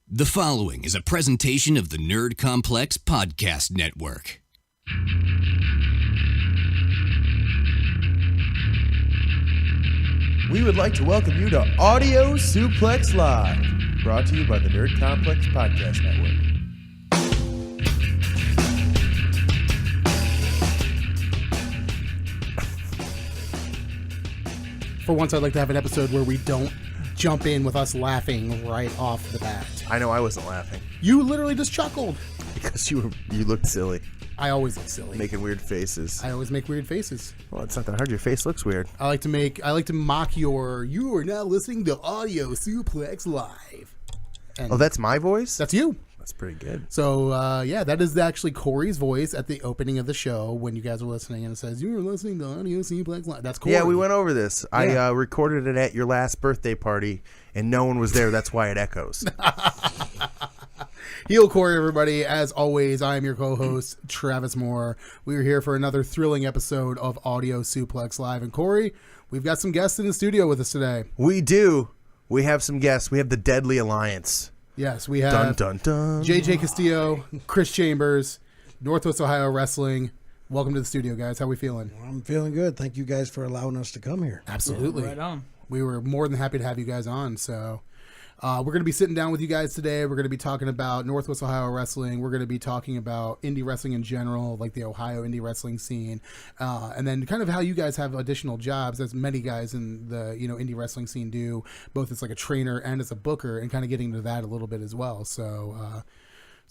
The following is a presentation of the Nerd Complex Podcast Network. We would like to welcome you to Audio Suplex Live, brought to you by the Nerd Complex Podcast Network. For once, I'd like to have an episode where we don't jump in with us laughing right off the bat. I know I wasn't laughing. You literally just chuckled. Because you looked silly. I always look silly. Making weird faces. I always make weird faces. Well, it's not that hard. Your face looks weird. I like to mock you are now listening to Audio Suplex Live. And oh, that's my voice? That's you. That's pretty good. So, that is actually Corey's voice at the opening of the show when you guys are listening, and it says, you were listening to Audio Suplex Live. That's Corey. Yeah, we went over this. Yeah. I recorded it at your last birthday party, and no one was there. That's why it echoes. Heel Corey, everybody. As always, I am your co-host, Travis Moore. We are here for another thrilling episode of Audio Suplex Live. And Corey, we've got some guests in the studio with us today. We do. We have some guests. We have the Deadly Alliance. Yes, we have dun, dun, dun. JJ Castillo, Criss Chambers, Northwest Ohio Wrestling. Welcome to the studio, guys. How we feeling? Well, I'm feeling good. Thank you guys for allowing us to come here. Absolutely. Yeah, right on. We were more than happy to have you guys on. So we're going to be sitting down with you guys today. We're going to be talking about Northwest Ohio Wrestling. We're going to be talking about indie wrestling in general, like the Ohio indie wrestling scene, and then kind of how you guys have additional jobs, as many guys in the indie wrestling scene do, both as like a trainer and as a booker, and kind of getting into that a little bit as well. So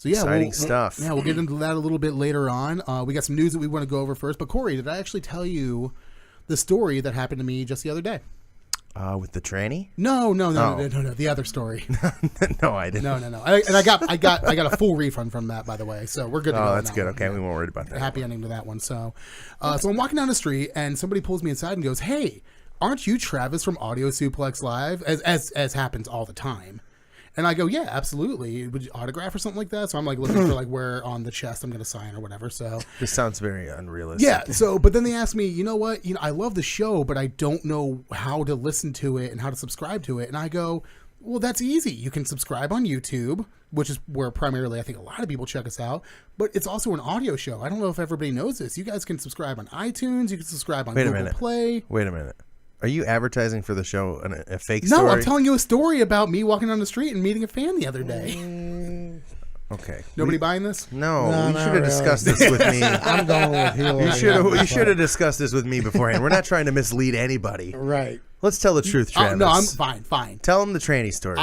yeah, exciting stuff. Yeah, we'll get into that a little bit later on. We got some news that we want to go over first. But Corey, did I actually tell you the story that happened to me just the other day? With the tranny? No. The other story. No, I didn't. No. I got a full refund from that, by the way. So we're good to go. Oh, that's good. One. Okay, we won't worry about that. Happy ending to that one. So I'm walking down the street and somebody pulls me inside and goes, "Hey, aren't you Travis from Audio Suplex Live?" As happens all the time. And I go, "Yeah, absolutely. Would you autograph or something like that?" So I'm like looking for like where on the chest I'm going to sign or whatever. So this sounds very unrealistic. Yeah. So, but then they asked me, you know what? I love the show, but I don't know how to listen to it and how to subscribe to it. And I go, well, that's easy. You can subscribe on YouTube, which is where primarily I think a lot of people check us out. But it's also an audio show. I don't know if everybody knows this. You guys can subscribe on iTunes. You can subscribe on Google Play. Wait a minute. Are you advertising for the show a fake story? No, I'm telling you a story about me walking down the street and meeting a fan the other day. Okay. Nobody buying this? No, you should have discussed this with me. I'm going with Hilo. You should have discussed this with me beforehand. We're not trying to mislead anybody. Right. Let's tell the truth, Travis. No, I'm fine. Tell them the tranny story.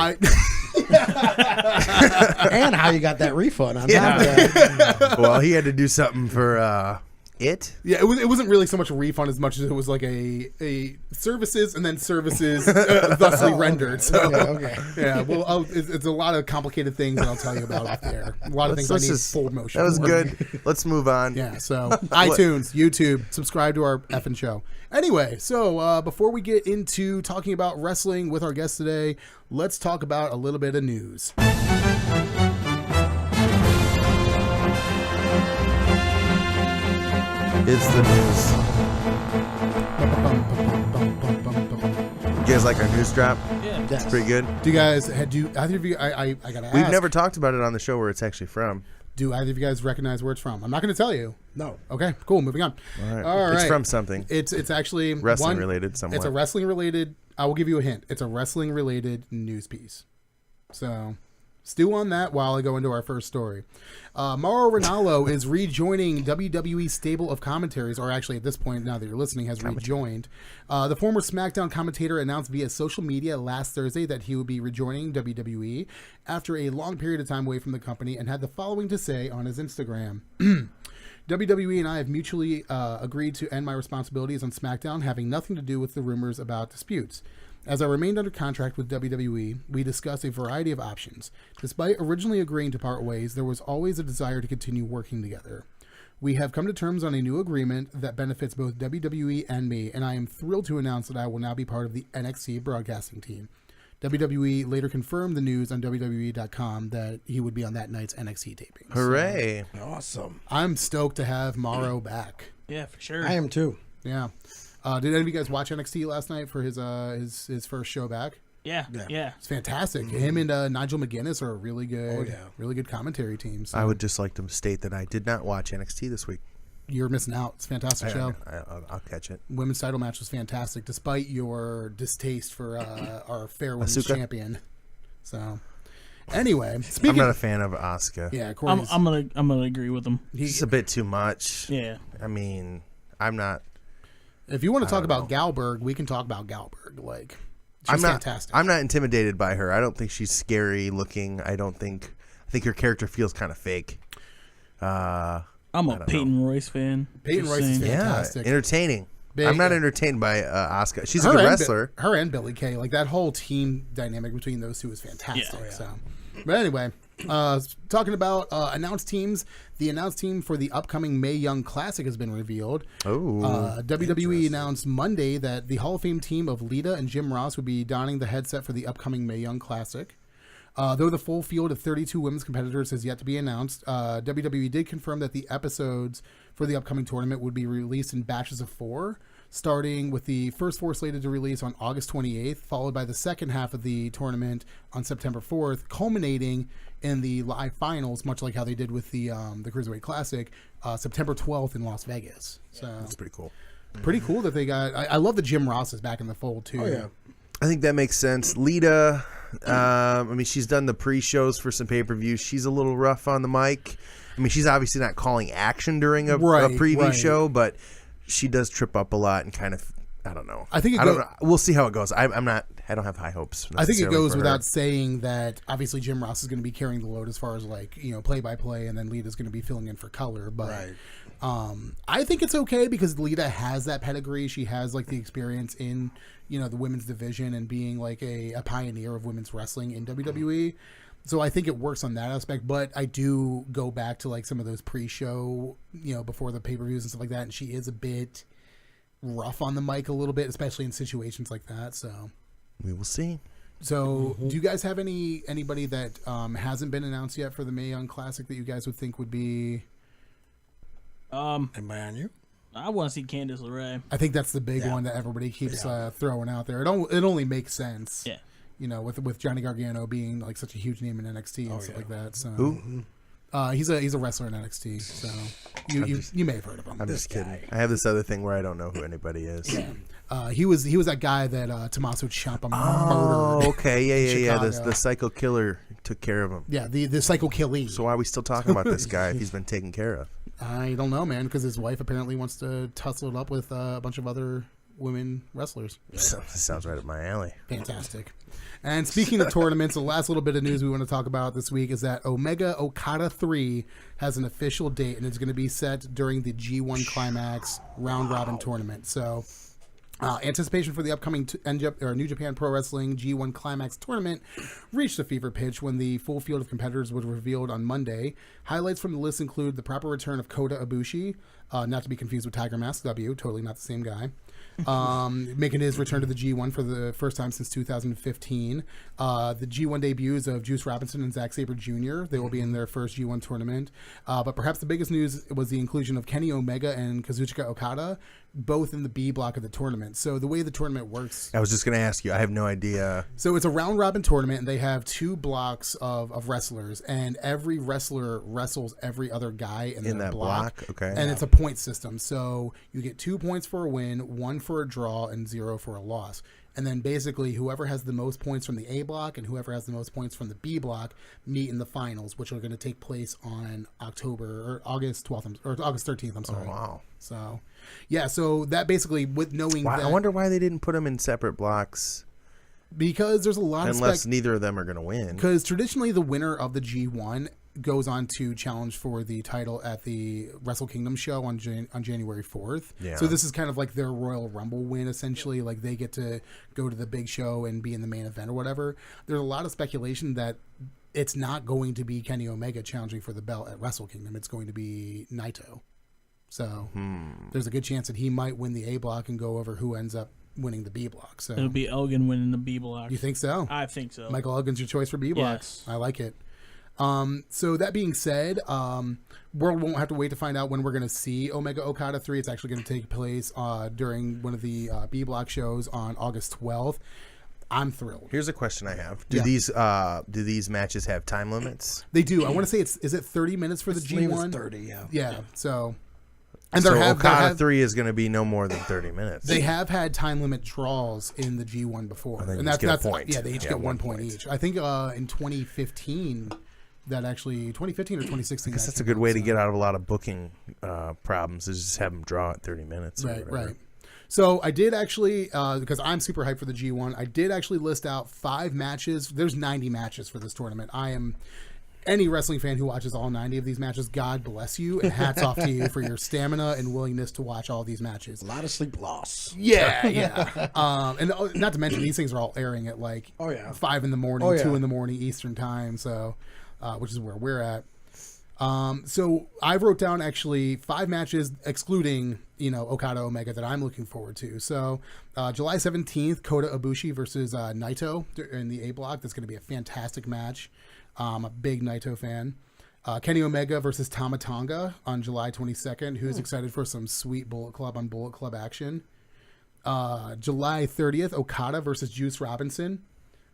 And how you got that refund on that. Well, he had to do something for it. Yeah, it wasn't really so much a refund as much as it was like a services and then services thusly rendered. So Okay. Yeah, well, it's a lot of complicated things that I'll tell you about off there. A lot of things I need full motion. That was good. Let's move on. Yeah, so iTunes, YouTube, subscribe to our effing show. Anyway, so before we get into talking about wrestling with our guest today, let's talk about a little bit of news. It's the news. You guys like our news drop? Yeah. It's pretty good. Do you guys, either of you, I gotta ask. We've never talked about it on the show where it's actually from. Do either of you guys recognize where it's from? I'm not going to tell you. No. Okay, cool. Moving on. All right. All right. It's from something. It's actually Wrestling related somewhat. It's a wrestling related. I will give you a hint. It's a wrestling related news piece. So stew on that while I go into our first story. Mauro Ranallo is rejoining WWE's stable of commentaries, or actually at this point, now that you're listening, has rejoined. The former SmackDown commentator announced via social media last Thursday that he would be rejoining WWE after a long period of time away from the company, and had the following to say on his Instagram. WWE and I have mutually agreed to end my responsibilities on SmackDown, having nothing to do with the rumors about disputes. As I remained under contract with WWE, we discussed a variety of options. Despite originally agreeing to part ways, there was always a desire to continue working together. We have come to terms on a new agreement that benefits both WWE and me, and I am thrilled to announce that I will now be part of the NXT broadcasting team. WWE later confirmed the news on WWE.com that he would be on that night's NXT taping. Hooray. So, awesome. I'm stoked to have Mauro back. Yeah, for sure. I am too. Yeah. Did any of you guys watch NXT last night for his first show back? Yeah. It's fantastic. Him and Nigel McGuinness are a really good, really good commentary team. So I would just like to state that I did not watch NXT this week. you're missing out. It's a fantastic show. I'll catch it. Women's title match was fantastic, despite your distaste for our fair women's Asuka? champion. So, anyway, I'm speaking. not a fan of Asuka. Yeah, I'm gonna agree with him. He's a bit too much. Yeah. I mean, I'm not. If you want to talk about Galberg, we can talk about Galberg. Like, she's fantastic. I'm not intimidated by her. I don't think she's scary looking. I think her character feels kind of fake. I'm a Peyton Royce fan. Peyton Royce is fantastic. Yeah, entertaining. Big, I'm not entertained by Asuka. She's a good wrestler. Her and Billie Kay, like that whole team dynamic between those two is fantastic. Yeah. So, but anyway, talking about announced teams, the announced team for the upcoming Mae Young Classic has been revealed. Oh, WWE announced Monday that the Hall of Fame team of Lita and Jim Ross would be donning the headset for the upcoming Mae Young Classic. Though the full field of 32 women's competitors has yet to be announced, WWE did confirm that the episodes for the upcoming tournament would be released in batches of 4, starting with the first 4 slated to release on August 28th, followed by the second half of the tournament on September 4th, culminating in the live finals, much like how they did with the Cruiserweight Classic, September 12th in Las Vegas. So that's pretty cool. Pretty cool that they got. I love that Jim Ross is back in the fold too. Oh yeah. I think that makes sense. Lita, I mean, she's done the pre-shows for some pay-per-views. She's a little rough on the mic. I mean, she's obviously not calling action during a preview show, but she does trip up a lot and kind of, I don't know. I think we'll see how it goes. I don't have high hopes. I think it goes without saying that obviously Jim Ross is going to be carrying the load as far as like, play-by-play, and then Lita's going to be filling in for color. But I think it's okay because Lita has that pedigree. She has like the experience in, the women's division and being like a pioneer of women's wrestling in WWE. So I think it works on that aspect, but I do go back to like some of those pre-show, before the pay-per-views and stuff like that, and she is a bit rough on the mic a little bit, especially in situations like that. So we will see. So do you guys have anybody that hasn't been announced yet for the Mae Young Classic that you guys would think would be? Anybody on you? I want to see Candice LeRae. I think that's the big one that everybody keeps throwing out there. It only makes sense. Yeah. With Johnny Gargano being like such a huge name in NXT and stuff like that. So Who? He's a wrestler in NXT. So you may have heard of him. I'm just kidding. I have this other thing where I don't know who anybody is. He was that guy that Tommaso Ciampa murdered. Oh, okay, yeah. The Chicago. psycho killer took care of him. Yeah, the psycho killee. So why are we still talking about this guy if he's been taken care of? I don't know, man, because his wife apparently wants to tussle it up with a bunch of other women wrestlers. Sounds right up my alley. Fantastic. And speaking of tournaments, the last little bit of news we want to talk about this week is that Omega Okada 3 has an official date, and it's going to be set during the G1 Climax round robin tournament. So anticipation for the upcoming New Japan Pro Wrestling G1 Climax tournament reached a fever pitch when the full field of competitors was revealed on Monday. Highlights from the list include the proper return of Kota Ibushi, not to be confused with Tiger Mask W, totally not the same guy. Making his return to the G1 for the first time since 2015. The G1 debuts of Juice Robinson and Zack Sabre Jr. They will be in their first G1 tournament. But perhaps the biggest news was the inclusion of Kenny Omega and Kazuchika Okada, both in the B block of the tournament. So the way the tournament works... I was just going to ask you. I have no idea. So it's a round-robin tournament, and they have 2 blocks of wrestlers, and every wrestler wrestles every other guy in that block. Okay. And it's a point system. So you get 2 points for a win, 1 for a draw, and 0 for a loss. And then basically whoever has the most points from the A block and whoever has the most points from the B block meet in the finals, which are going to take place on August 12th or August 13th. I'm sorry. Oh, wow. So, yeah. So that basically with knowing that, I wonder why they didn't put them in separate blocks. Because there's a lot unless neither of them are going to win. Because traditionally the winner of the G1 goes on to challenge for the title at the Wrestle Kingdom show on January 4th. Yeah. So this is kind of like their Royal Rumble win, essentially. Like they get to go to the big show and be in the main event or whatever. There's a lot of speculation that it's not going to be Kenny Omega challenging for the belt at Wrestle Kingdom. It's going to be Naito. So there's a good chance that he might win the A block and go over who ends up winning the B block. So it'll be Elgin winning the B block. You think so? I think so. Michael Elgin's your choice for B block. Yes. I like it. So that being said, World won't have to wait to find out when we're going to see Omega Okada 3. It's actually going to take place during one of the B block shows on August 12th. I'm thrilled. Here's a question I have: Do these matches have time limits? They do. I want to say is it 30 minutes for the G1? It's 30, yeah. Yeah. So. And so Okada 3 is going to be no more than 30 minutes. They have had time limit draws in the G1 before, and that's a point. Yeah, they each get 1 point each. I think in 2015. That actually 2015 or 2016. I guess that's a good way to get out of a lot of booking problems. Is just have them draw at 30 minutes. Right. So I did actually, because I'm super hyped for the G1, I did actually list out 5 matches. There's 90 matches for this tournament. I am any wrestling fan who watches all 90 of these matches. God bless you, and hats off to you for your stamina and willingness to watch all these matches. A lot of sleep loss. Yeah. And not to mention these things are all airing at 5 in the morning, 2 in the morning Eastern time. So. Which is where we're at. So I wrote down actually 5 matches, excluding Okada Omega, that I'm looking forward to. So July 17th, Kota Ibushi versus Naito in the A block. That's going to be a fantastic match. I'm a big Naito fan. Kenny Omega versus Tama Tonga on July 22nd. Who's excited for some sweet Bullet Club on Bullet Club action? July 30th, Okada versus Juice Robinson.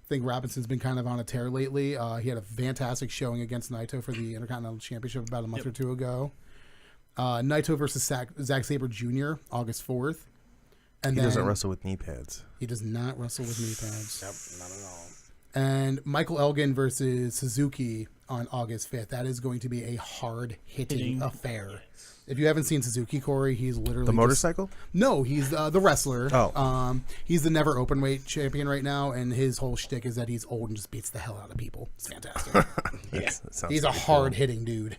I think Robinson's been kind of on a tear lately. He had a fantastic showing against Naito for the Intercontinental Championship about a month or two ago. Naito versus Zack Sabre Jr. August 4th. And he doesn't wrestle with knee pads. He does not wrestle with knee pads. Yep, not at all. And Michael Elgin versus Suzuki on August 5th. That is going to be a hard-hitting affair. If you haven't seen Suzuki, Corey, he's literally the motorcycle. No, he's the wrestler. Oh, he's the never open weight champion right now, and his whole shtick is that he's old and just beats the hell out of people. It's fantastic. He's a hard hitting dude.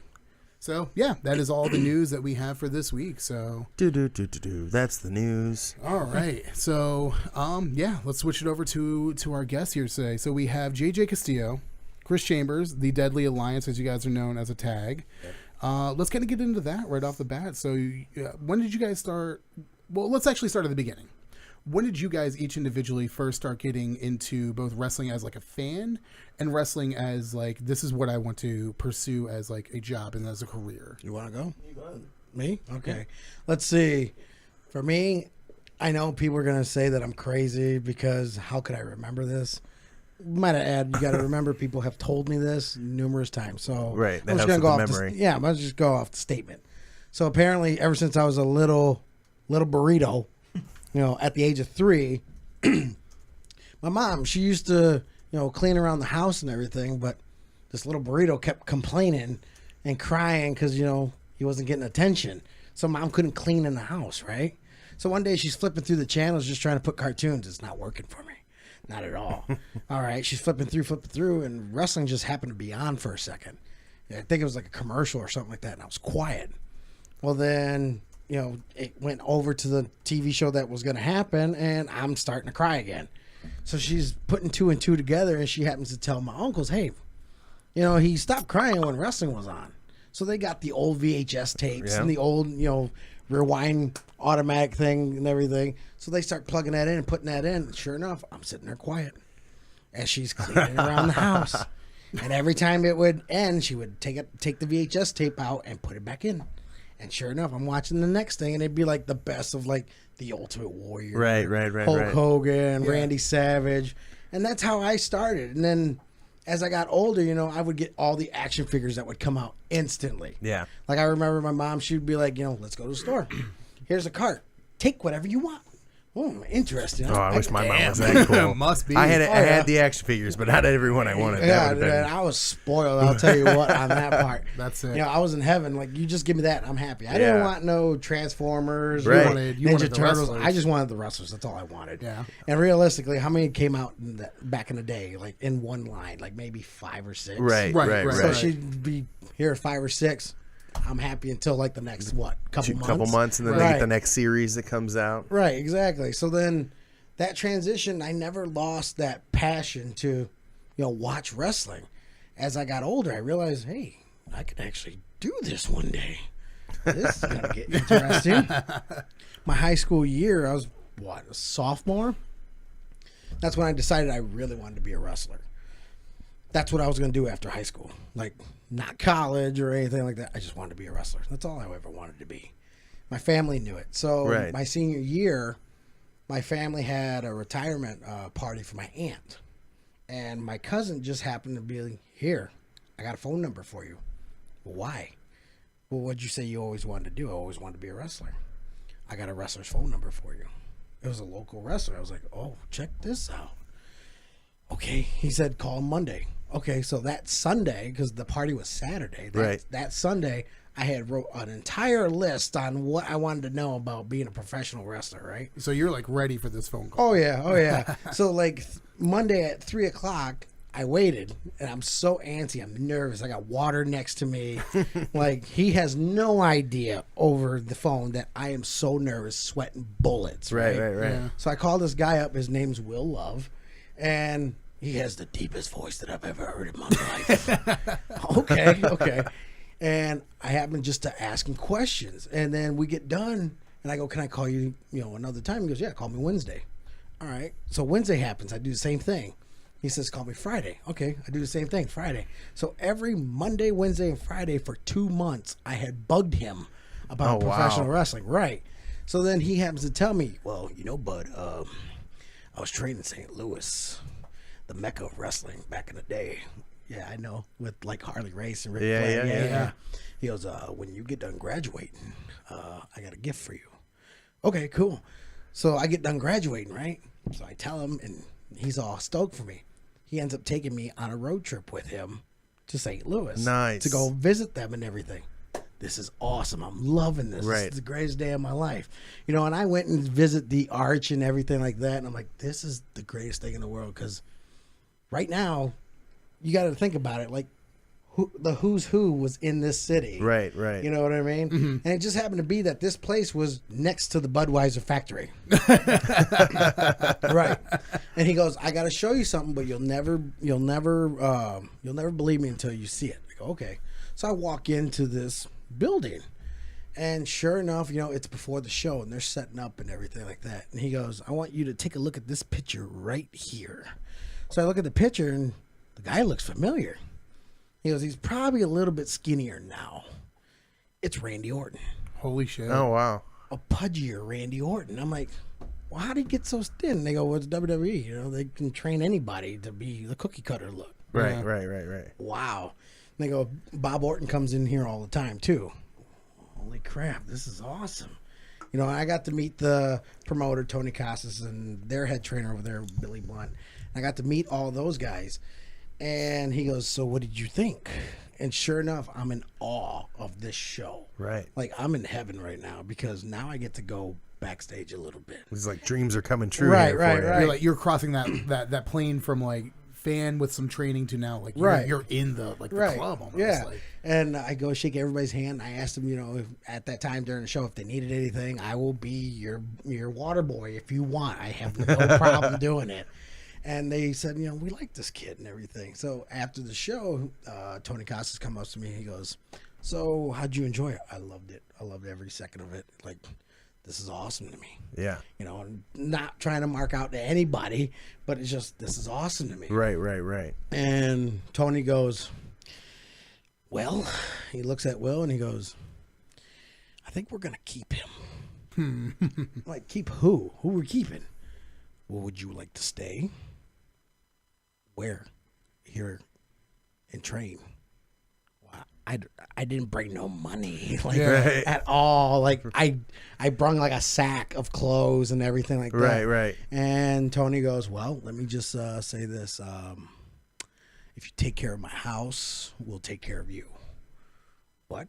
So yeah, that is all the news that we have for this week. So that's the news. All right. So let's switch it over to our guest here today. So we have JJ Castillo, Criss Chambers, the Deadly Alliance, as you guys are known as a tag. Yep. Let's kind of get into that right off the bat. So when did you guys start? Well, let's actually start at the beginning. When did you guys each individually first start getting into both wrestling as like a fan and wrestling as like, this is what I want to pursue as like a job and as a career? You want to go? You go ahead. Me? Okay. Yeah. Let's see. For me, I know people are going to say that I'm crazy because how could I remember this? Might add, you got to remember people have told me this numerous times. So right, I'm just going to go off memory. I'm going to just go off the statement. So apparently, ever since I was a little burrito, at the age of 3, my mom, she used to clean around the house and everything, but this little burrito kept complaining and crying because he wasn't getting attention. So mom couldn't clean in the house, right? So one day she's flipping through the channels, just trying to put cartoons. It's not working for me. Not at all. All right. She's flipping through, and wrestling just happened to be on for a second. I think it was like a commercial or something like that, and I was quiet. Well, then, it went over to the TV show that was going to happen, and I'm starting to cry again. So she's putting 2 and 2 together, and she happens to tell my uncles, hey, he stopped crying when wrestling was on. So they got the old VHS tapes and the old, rewind automatic thing and everything. So they start plugging that in and putting that in. Sure enough, I'm sitting there quiet as she's cleaning around the house. And every time it would end, she would take the VHS tape out and put it back in. And sure enough, I'm watching the next thing, and it'd be like the best of like the Ultimate Warrior, right, Hulk Hogan, Randy Savage, and that's how I started. And then as I got older, I would get all the action figures that would come out instantly. Yeah, like I remember my mom, she'd be like, let's go to the store. Here's a cart. Take whatever you want. Oh, interesting. Oh, I wish my mom was that cool. Must be. I had the action figures, but not every one I wanted. Yeah, I was spoiled. I'll tell you what on that part. That's it. I was in heaven. Like, you just give me that, I'm happy. I didn't want no Transformers, you wanted Turtles. I just wanted the wrestlers. That's all I wanted. Yeah. And realistically, how many came out back in the day, like in one line, like maybe 5 or 6? Right. So she'd be here at 5 or 6. I'm happy until like the next couple months, and then they get the next series that comes out. Right, exactly. So then that transition, I never lost that passion to, watch wrestling. As I got older, I realized, hey, I could actually do this one day. This is gonna get interesting. My high school year, I was a sophomore. That's when I decided I really wanted to be a wrestler. That's what I was going to do after high school. Like, not college or anything like that. I just wanted to be a wrestler. That's all I ever wanted to be. My family knew it. So my senior year, my family had a retirement party for my aunt. And my cousin just happened to be like, here, I got a phone number for you. Why? Well, what'd you say you always wanted to do? I always wanted to be a wrestler. I got a wrestler's phone number for you. It was a local wrestler. I was like, oh, check this out. Okay. He said, call Monday. Okay, so that Sunday, because the party was Saturday, that Sunday, I had wrote an entire list on what I wanted to know about being a professional wrestler, right? So you're like ready for this phone call. Oh, yeah. So like Monday at 3 o'clock, I waited, and I'm so antsy. I'm nervous. I got water next to me. Like, he has no idea over the phone that I am so nervous, sweating bullets. Right. Yeah. So I called this guy up. His name's Will Love, and he has the deepest voice that I've ever heard in my life. Okay. And I happen just to ask him questions. And then we get done, and I go, can I call you, another time? He goes, yeah, call me Wednesday. All right. So Wednesday happens. I do the same thing. He says, call me Friday. Okay. I do the same thing, Friday. So every Monday, Wednesday, and Friday for 2 months, I had bugged him about professional wrestling. Right. So then he happens to tell me, well, bud, I was trained in St. Louis, the mecca of wrestling back in the day. Yeah, I know, with like Harley Race and Ric Flair. Yeah. He goes, when you get done graduating, I got a gift for you. Okay, cool. So I get done graduating, right? So I tell him, and he's all stoked for me. He ends up taking me on a road trip with him to St. Louis. Nice. To go visit them and everything. This is awesome. I'm loving this. Right. This is the greatest day of my life. And I went and visit the arch and everything like that. And I'm like, this is the greatest thing in the world. Because right now, you got to think about it. Like, the who's who was in this city. Right. You know what I mean? Mm-hmm. And it just happened to be that this place was next to the Budweiser factory. Right. And he goes, I got to show you something, but you'll never believe me until you see it. I go, okay. So I walk into this building, and sure enough, it's before the show, and they're setting up and everything like that. And he goes, I want you to take a look at this picture right here. So I look at the picture, and the guy looks familiar. He goes, he's probably a little bit skinnier now. It's Randy Orton. Holy shit. Oh, wow. A pudgier Randy Orton. I'm like, well, how'd he get so thin? They go, well, it's WWE. They can train anybody to be the cookie cutter look. Right. Wow. And they go, Bob Orton comes in here all the time, too. Holy crap, this is awesome. I got to meet the promoter, Tony Casas, and their head trainer over there, Billy Blunt. I got to meet all those guys. And he goes, so what did you think? And sure enough, I'm in awe of this show. Right. Like, I'm in heaven right now because now I get to go backstage a little bit. It's like dreams are coming true. Right. You're crossing that plane from like fan with some training to now like you're in the the club almost. Yeah. And I go shake everybody's hand. I asked them, if, at that time during the show, if they needed anything, I will be your water boy if you want. I have no problem doing it. And they said, we like this kid and everything. So after the show, Tony Casas come up to me. He goes, so how'd you enjoy it? I loved it. I loved every second of it. Like, this is awesome to me. Yeah. I'm not trying to mark out to anybody, but it's just, this is awesome to me. Right. And Tony goes, well, he looks at Will and he goes, I think we're going to keep him. I'm like, keep who? Who we're keeping? Well, would you like to stay? Where? Here and train. Well, I didn't bring no money at all. Like I brung like a sack of clothes and everything like that. Right. And Tony goes, well, let me just say this. If you take care of my house, we'll take care of you. What?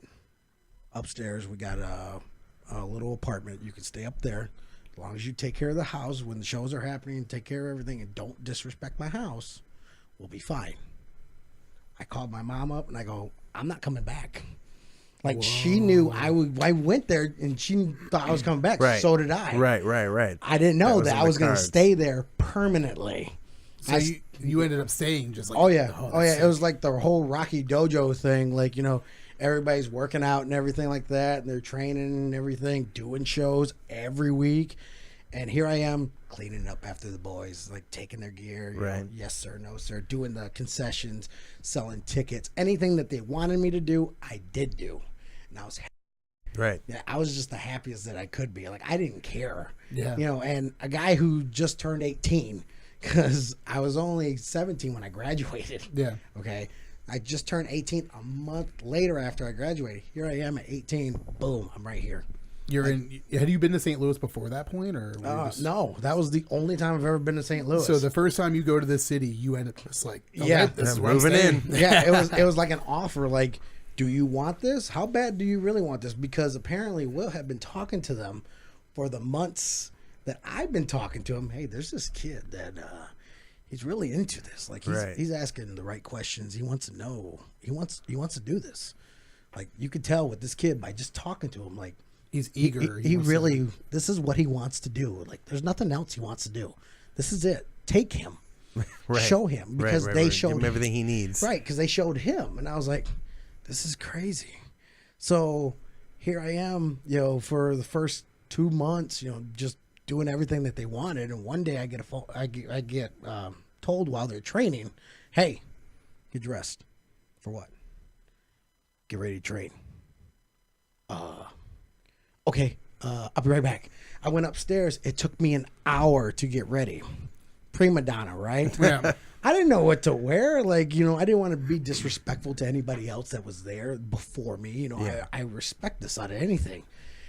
Upstairs, we got a little apartment. You can stay up there. As long as you take care of the house when the shows are happening, take care of everything, and don't disrespect my house, we'll be fine. I called my mom up, and I go, I'm not coming back. Like, whoa. She knew I went there, and she thought I was coming back. Right. So did I. Right. I didn't know that I was going to stay there permanently. So you ended up staying just like... Oh, yeah. It was like the whole Rocky Dojo thing. Like, everybody's working out and everything like that, and they're training and everything, doing shows every week. And here I am cleaning up after the boys, like taking their gear. Right. Yes, sir. No, sir. Doing the concessions, selling tickets. Anything that they wanted me to do, I did do. And I was happy. Right. Yeah, I was just the happiest that I could be. Like, I didn't care. Yeah. You know, and a guy who just turned 18, because I was only 17 when I graduated. Yeah. Okay. I just turned 18 a month later after I graduated. Here I am at 18. Boom. I'm right here. Had you been to St. Louis before that point, or no? That was the only time I've ever been to St. Louis. So the first time you go to this city, you end up just like, this is where moving in. Yeah, it was like an offer. Like, do you want this? How bad do you really want this? Because apparently Will had been talking to them for the months that I've been talking to him. Hey, there's this kid that he's really into this. Like, he's asking the right questions. He wants to know. He wants to do this. Like, you could tell with this kid by just talking to him. Like, he's eager. He really, this is what he wants to do. Like, there's nothing else he wants to do. This is it. Take him. Show him. Because they showed him everything he needs. Right, because they showed him. And I was like, this is crazy. So here I am, you know, for the first 2 months, you know, just doing everything that they wanted. And one day I get a phone, I get told while they're training, hey, get dressed. For what? Get ready to train. Okay, I'll be right back. I went upstairs. It took me an hour to get ready. Prima donna, right? Yeah. I didn't know what to wear. Like, you know, I didn't want to be disrespectful to anybody else that was there before me. You know, I respect this out of anything.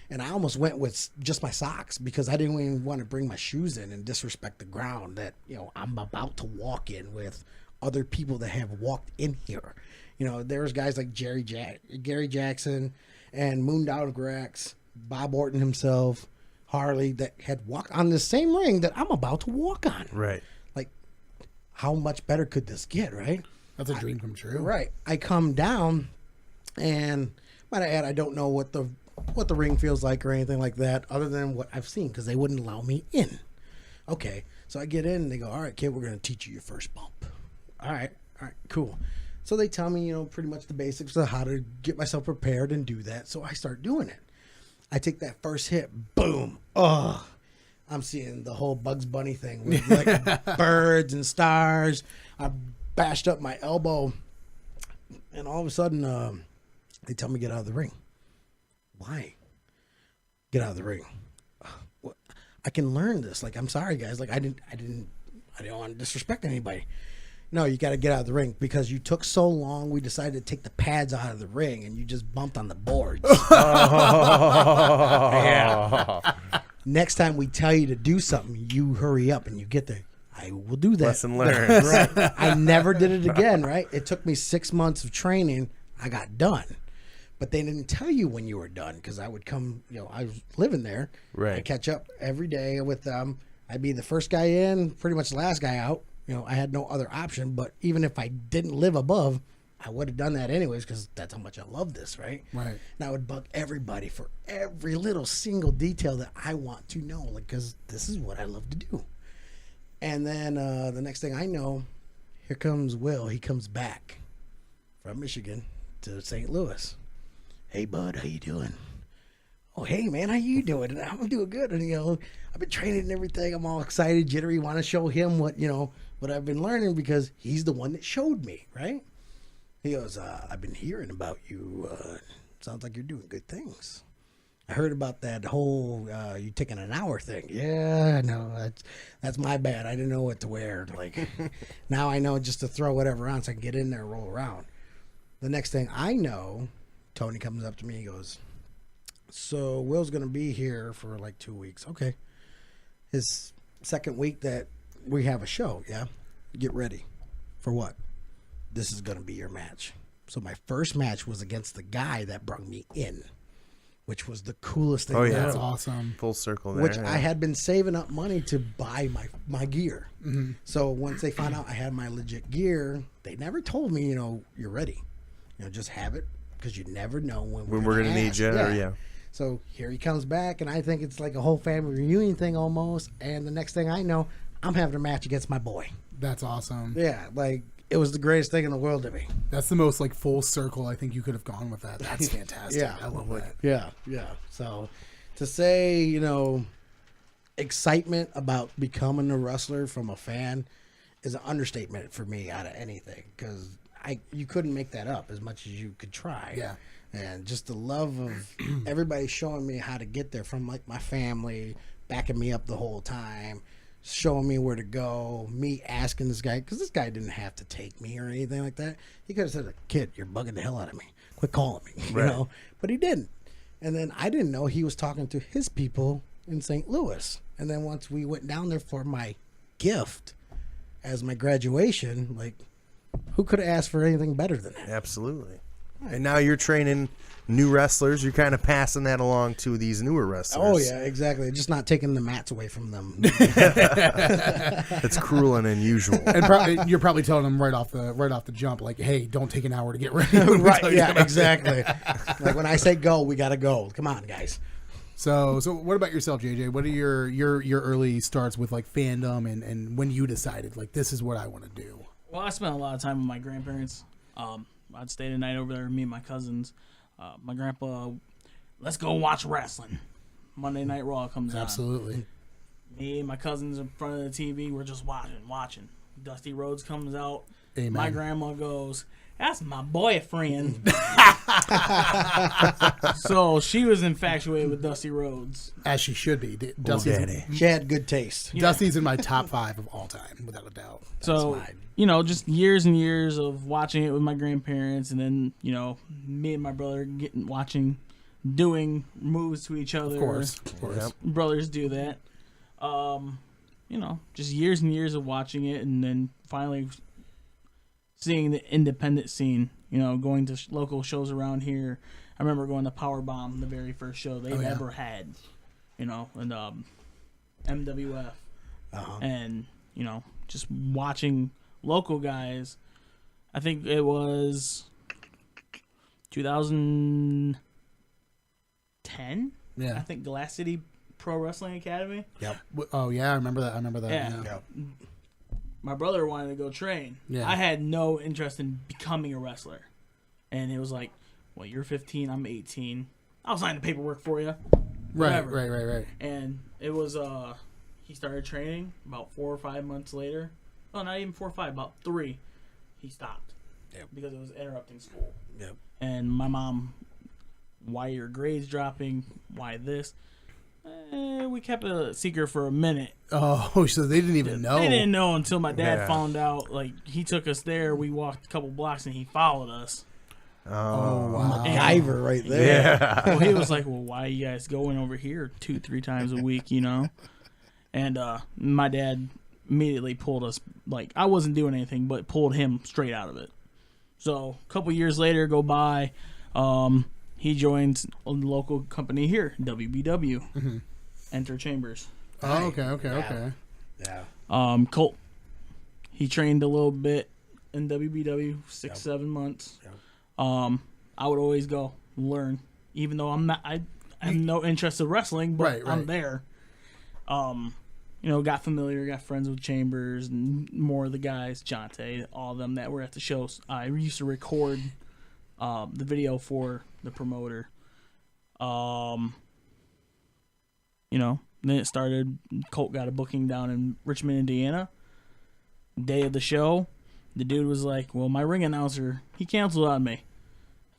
And I almost went with just my socks because I didn't even want to bring my shoes in and disrespect the ground that, you know, I'm about to walk in with other people that have walked in here. You know, there's guys like Gary Jackson and Moondog Rex, Bob Orton himself, Harley, that had walked on the same ring that I'm about to walk on. Right. Like, how much better could this get, right? That's a dream come true. Right. I come down, and might I add, I don't know what the ring feels like or anything like that, other than what I've seen, because they wouldn't allow me in. Okay. So I get in, and they go, all right, kid, we're going to teach you your first bump. All right, cool. So they tell me, you know, pretty much the basics of how to get myself prepared and do that. So I start doing it. I take that first hit, boom. Oh, I'm seeing the whole Bugs Bunny thing with like birds and stars. I bashed up my elbow, and all of a sudden, they tell me get out of the ring. Why? Get out of the ring. I can learn this. Like, I'm sorry, guys. Like, I didn't want to disrespect anybody. No, you got to get out of the ring because you took so long. We decided to take the pads out of the ring, and you just bumped on the boards. Yeah. Next time we tell you to do something, you hurry up and you get there. I will do that. Lesson learned. Right. I never did it again, right? It took me 6 months of training. I got done. But they didn't tell you when you were done because I would come, you know, I was living there. Right. I'd catch up every day with them. I'd be the first guy in, pretty much the last guy out. You know, I had no other option, but even if I didn't live above, I would have done that anyways because that's how much I love this, right? Right. And I would bug everybody for every little single detail that I want to know, like, because this is what I love to do. And then the next thing I know, here comes Will. He comes back from Michigan to St. Louis. Hey, bud, how you doing? Oh, hey, man, how you doing? And I'm doing good. And, you know, I've been training and everything. I'm all excited, jittery, want to show him what, you know, what I've been learning because he's the one that showed me, right? He goes, I've been hearing about you. Sounds like you're doing good things. I heard about that whole you taking an hour thing. Yeah, no, that's my bad. I didn't know what to wear. Like, now I know just to throw whatever on so I can get in there and roll around. The next thing I know, Tony comes up to me. He goes, so Will's going to be here for like 2 weeks. Okay. His second week that we have a show, yeah? Get ready. For what? This is going to be your match. So my first match was against the guy that brought me in, which was the coolest thing. Oh, yeah. That's awesome. Full circle there. Which I had been saving up money to buy my gear. Mm-hmm. So once they found out I had my legit gear, they never told me, you know, you're ready. You know, just have it because you never know when we're going to need you. Yeah. Or, yeah. So here he comes back, and I think it's like a whole family reunion thing almost. And the next thing I know, I'm having a match against my boy. That's awesome. Yeah, like it was the greatest thing in the world to me. That's the most like full circle I think you could have gone with that. That's fantastic. Yeah. I love that. Yeah. So to say, you know, excitement about becoming a wrestler from a fan is an understatement for me out of anything because you couldn't make that up as much as you could try. Yeah. And just the love of everybody showing me how to get there, from like my family backing me up the whole time, showing me where to go, me asking this guy, because this guy didn't have to take me or anything like that. He could have said, kid, you're bugging the hell out of me. Quit calling me, you know? But he didn't. And then I didn't know he was talking to his people in St. Louis. And then once we went down there for my gift as my graduation, like, who could have asked for anything better than that? Absolutely. And now you're training new wrestlers. You're kind of passing that along to these newer wrestlers. Oh, yeah, exactly. Just not taking the mats away from them. That's cruel and unusual. And you're probably telling them right off the jump, like, hey, don't take an hour to get ready. Right, yeah, exactly. Like, when I say go, we got to go. Come on, guys. So what about yourself, JJ? What are your early starts with, like, fandom and when you decided, like, this is what I want to do? Well, I spent a lot of time with my grandparents. I'd stay the night over there with me and my cousins. My grandpa, let's go watch wrestling. Monday Night Raw comes on. Absolutely. Me and my cousins in front of the TV, we're just watching. Dusty Rhodes comes out. Amen. My grandma goes, that's my boyfriend. So she was infatuated with Dusty Rhodes. As she should be. Dusty's, She had good taste. Dusty's in my top 5 of all time, without a doubt. So, just years and years of watching it with my grandparents, and then, me and my brother doing moves to each other. Of course. Yep. Brothers do that. Just years and years of watching it, and then finally seeing the independent scene, going to local shows around here. I remember going to Powerbomb, the very first show they've ever had, and MWF. And, just watching local guys. I think it was 2010. Yeah. I think Glass City Pro Wrestling Academy. Yep. Oh, yeah, I remember that. Yeah. My brother wanted to go train. Yeah. I had no interest in becoming a wrestler. And it was like, well, you're 15, I'm 18. I'll sign the paperwork for you. Right. And it was, he started training about 4 or 5 months later. Oh, not even 4 or 5, about 3. He stopped. Yep. Because it was interrupting school. Yep. And my mom, why your grades dropping? Why this? We kept it a secret for a minute. Oh, so they didn't even know. They didn't know until my dad found out. Like, he took us there. We walked a couple blocks, and he followed us. Oh, wow. MacGyver right there. Yeah. Well, he was like, well, why are you guys going over here 2-3 times a week, And my dad immediately pulled us. Like, I wasn't doing anything, but pulled him straight out of it. So a couple years later go by. He joins a local company here, WBW. Mm-hmm. Enter Chambers. Oh, okay. Yeah. Colt. He trained a little bit in WBW, 6-7 months. Yep. I would always go learn, even though I have no interest in wrestling, but Right. I'm there. Got familiar, got friends with Chambers and more of the guys, Jonte, all of them that were at the shows. I used to record the video for the promoter. Then it started. Colt got a booking down in Richmond, Indiana. Day of the show, the dude was like, well, my ring announcer, he canceled on me.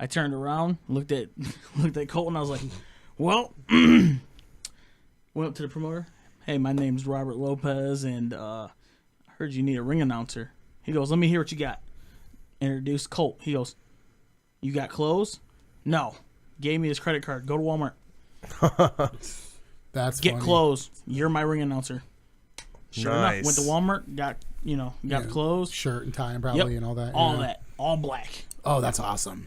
I turned around, looked at Colt, and I was like, well, went up to the promoter. Hey, my name's Robert Lopez, and I heard you need a ring announcer. He goes, let me hear what you got. Introduced Colt. He goes, you got clothes? No. Gave me his credit card. Go to Walmart. That's Get funny. clothes. You're my ring announcer. Sure Nice. enough, went to Walmart, got clothes. Shirt and tie probably and all that. All yeah. that. All black. Oh, that's awesome.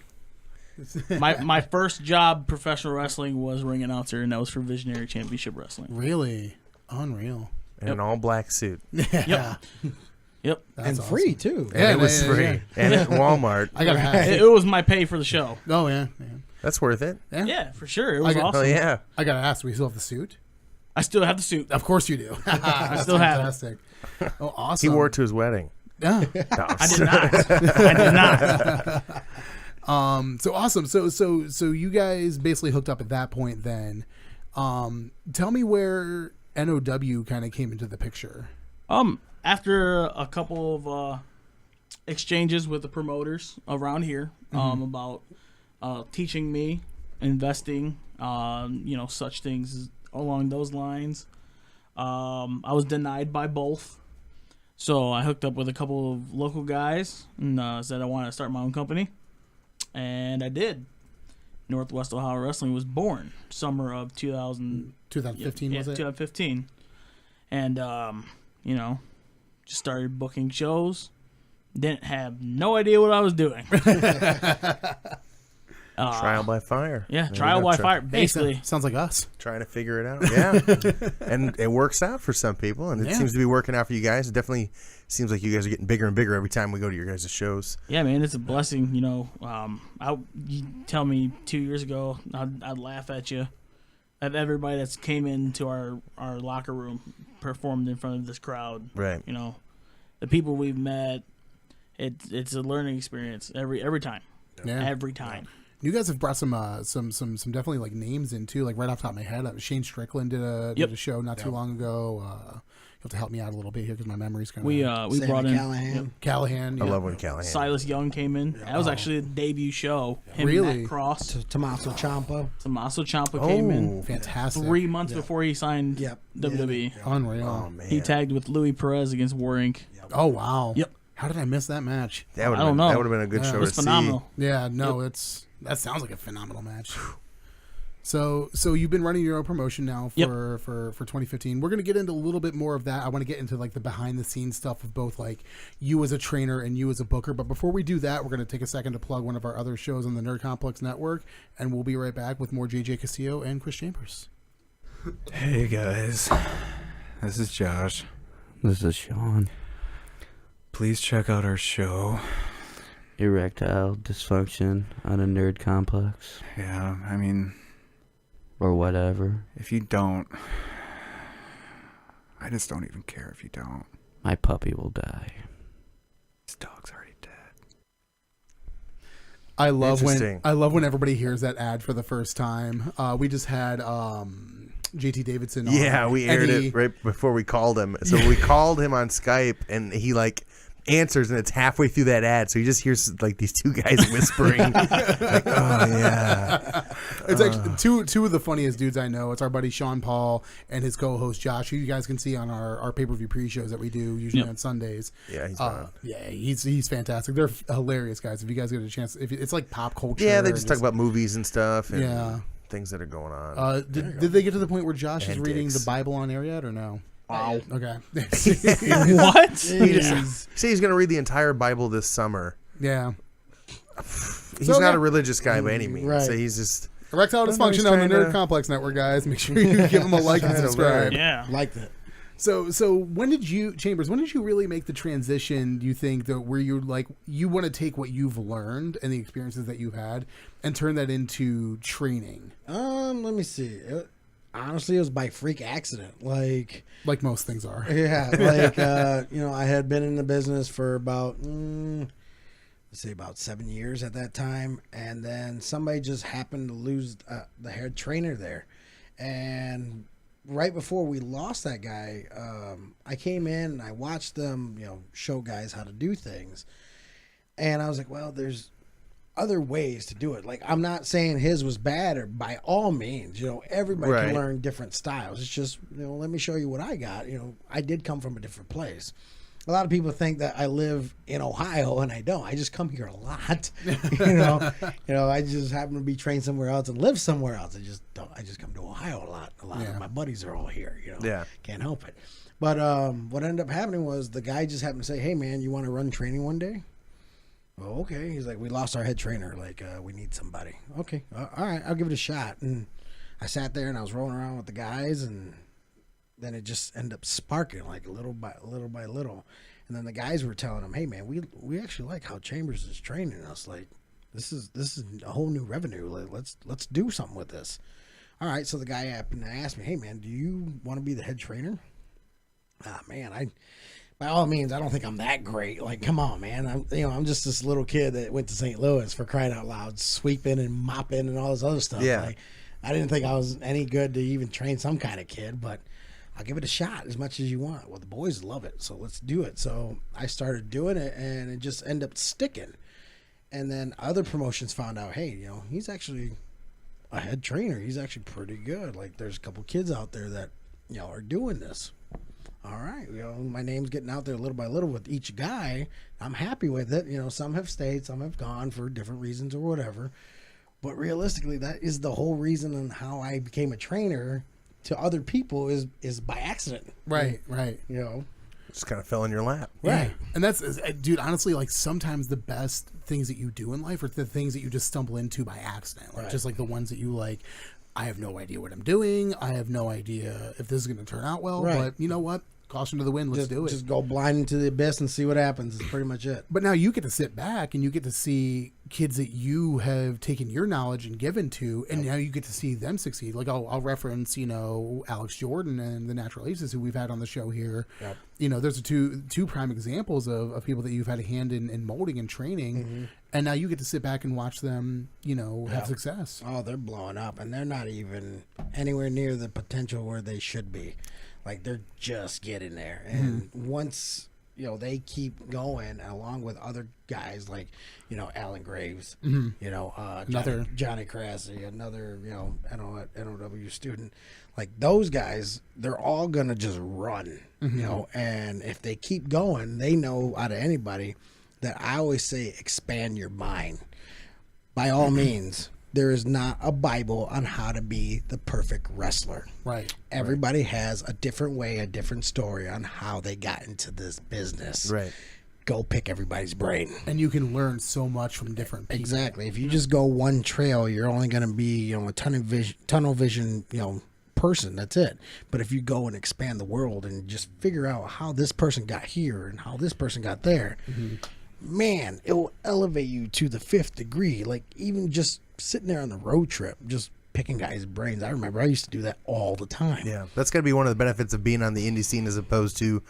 My first job professional wrestling was ring announcer, and that was for Visionary Championship Wrestling. Really? Unreal. In an all-black suit. Yeah. Yep. That's And awesome. free, too. And it was free. Yeah. And at Walmart. I gotta have It was my pay for the show. Oh, yeah. That's worth it. Yeah, for sure. It was got- awesome. Oh, yeah. I gotta ask, do we still have the suit? I still have the suit. Of course you do. I still have it. fantastic. Oh, awesome. He wore it to his wedding. Yeah. I did not. I did not. So awesome. So you guys basically hooked up at that point then. Tell me where NOW kind of came into the picture. After a couple of exchanges with the promoters around here, about teaching me investing, such things along those lines. I was denied by both. So I hooked up with a couple of local guys and said I wanted to start my own company. And I did. Northwest Ohio Wrestling was born summer of 2015, was it? 2015. And, just started booking shows. Didn't have no idea what I was doing. Trial by fire. Yeah, trial by fire, basically. Hey, sounds like us. Trying to figure it out. Yeah. And it works out for some people, and it seems to be working out for you guys. It definitely seems like you guys are getting bigger and bigger every time we go to your guys' shows. Yeah, man, it's a blessing. You tell me 2 years ago, I'd laugh at you. At everybody that's came into our locker room, performed in front of this crowd. Right. The people we've met, it's a learning experience every time. Yeah. Every time. You guys have brought some definitely like names in too. Like right off the top of my head, Shane Strickland did a show not too long ago. You have to help me out a little bit here because my memory's kind of. We brought in Callahan. I love when Callahan. Silas Young came in. That was actually a debut show. Him Really? and Matt Cross. Tommaso Ciampa. Tommaso Ciampa came in. Fantastic. 3 months before he signed WWE. Unreal. Oh, man. He tagged with Louis Perez against War Inc. Oh wow. Yep. How did I miss that match? That would I don't know. That would have been a good show It was to phenomenal. Yeah. No, that sounds like a phenomenal match. So you've been running your own promotion now for 2015. We're going to get into a little bit more of that. I want to get into like the behind the scenes stuff of both like you as a trainer and you as a booker. But before we do that, we're going to take a second to plug one of our other shows on the Nerd Complex Network, and we'll be right back with more JJ Castillo and Criss Chambers. Hey guys, this is Josh. This is Sean. Please check out our show. Erectile dysfunction on a nerd complex. Yeah, I mean, or whatever. if you don't, I just don't even care if you don't. My puppy will die. This dog's already dead. I love Interesting. when everybody hears that ad for the first time. We just had JT Davidson on. Yeah, we aired and it right before we called him. So we called him on Skype, and he answers, and it's halfway through that ad, so he just hears these two guys whispering. Oh yeah. It's actually two of the funniest dudes I know. It's our buddy Sean Paul and his co-host Josh, who you guys can see on our pay-per-view pre-shows that we do usually on Sundays. Yeah, he's fantastic. They're hilarious guys. If you guys get a chance, it's like pop culture. Yeah, they just talk about movies and stuff. And things that are going on. Did they get to the point where Josh is And reading dicks. the Bible on air yet, or no? Wow. Okay. What? He's going to read the entire Bible this summer. Yeah. He's So, not yeah. a religious guy by any means. Right. So he's just Erectile I don't know, dysfunction he's on the trying Nerd to- Complex Network, guys. Make sure you give him a like and Trying to subscribe. Yeah. Like that. So when did you, Chambers, when did you really make the transition, do you think, that where you're like, you want to take what you've learned and the experiences that you've had and turn that into training? Let me see. Honestly, it was by freak accident. Like most things are. Yeah, like I had been in the business for about about 7 years at that time, and then somebody just happened to lose the head trainer there, and right before we lost that guy, I came in and I watched them, show guys how to do things, and I was like, well, there's other ways to do it. Like, I'm not saying his was bad, or by all means, everybody Right. can learn different styles. It's just, let me show you what I got. I did come from a different place. A lot of people think that I live in Ohio, and I don't. I just come here a lot. I just happen to be trained somewhere else and live somewhere else. I just come to Ohio a lot. A lot of my buddies are all here. Yeah. Can't help it. But what ended up happening was the guy just happened to say, "Hey man, you want to run training one day?" Well, okay. He's like, "We lost our head trainer. Like, we need somebody." Okay, all right, I'll give it a shot. And I sat there and I was rolling around with the guys, and then it just ended up sparking like little by little. And then the guys were telling him, "Hey man, we actually like how Chambers is training us. Like, this is a whole new revenue. Like, let's do something with this." All right. So the guy happened to ask me, "Hey man, do you want to be the head trainer?" Man, by all means, I don't think I'm that great. Like, come on, man. I'm just this little kid that went to St. Louis, for crying out loud, sweeping and mopping and all this other stuff. Yeah. Like, I didn't think I was any good to even train some kind of kid, but I'll give it a shot as much as you want. Well, the boys love it, so let's do it. So I started doing it, and it just ended up sticking. And then other promotions found out, hey, he's actually a head trainer. He's actually pretty good. Like, there's a couple kids out there that, are doing this. All right, my name's getting out there little by little with each guy. I'm happy with it. Some have stayed, some have gone for different reasons or whatever. But realistically, that is the whole reason on how I became a trainer to other people is by accident. Right. Just kind of fell in your lap. Right. And that's, dude, honestly, like sometimes the best things that you do in life are the things that you just stumble into by accident. Like just like the ones that you like, I have no idea what I'm doing. I have no idea if this is going to turn out well. Right. But you know what? Caution to the wind. Let's do it. Just go blind into the abyss and see what happens. That's pretty much it. But now you get to sit back and you get to see kids that you have taken your knowledge and given to, and now you get to see them succeed. Like I'll reference, Alex Jordan and the Natural Aces who we've had on the show here. Yep. There's two prime examples of people that you've had a hand in molding and training, and now you get to sit back and watch them, have success. Oh, they're blowing up, and they're not even anywhere near the potential where they should be. Like, they're just getting there. And once, they keep going along with other guys like, Alan Graves, Johnny Crassie, another, NOW student. Like, those guys, they're all going to just run, and if they keep going, they know out of anybody that I always say expand your mind. By all means. There is not a Bible on how to be the perfect wrestler. Right. Everybody has a different way, a different story on how they got into this business. Right. Go pick everybody's brain. And you can learn so much from different people. Exactly. If you just go one trail, you're only going to be, a tunnel vision, person. That's it. But if you go and expand the world and just figure out how this person got here and how this person got there, man, it will elevate you to the 5th degree. Like, even just sitting there on the road trip, just picking guys' brains. I remember I used to do that all the time. Yeah, that's got to be one of the benefits of being on the indie scene as opposed to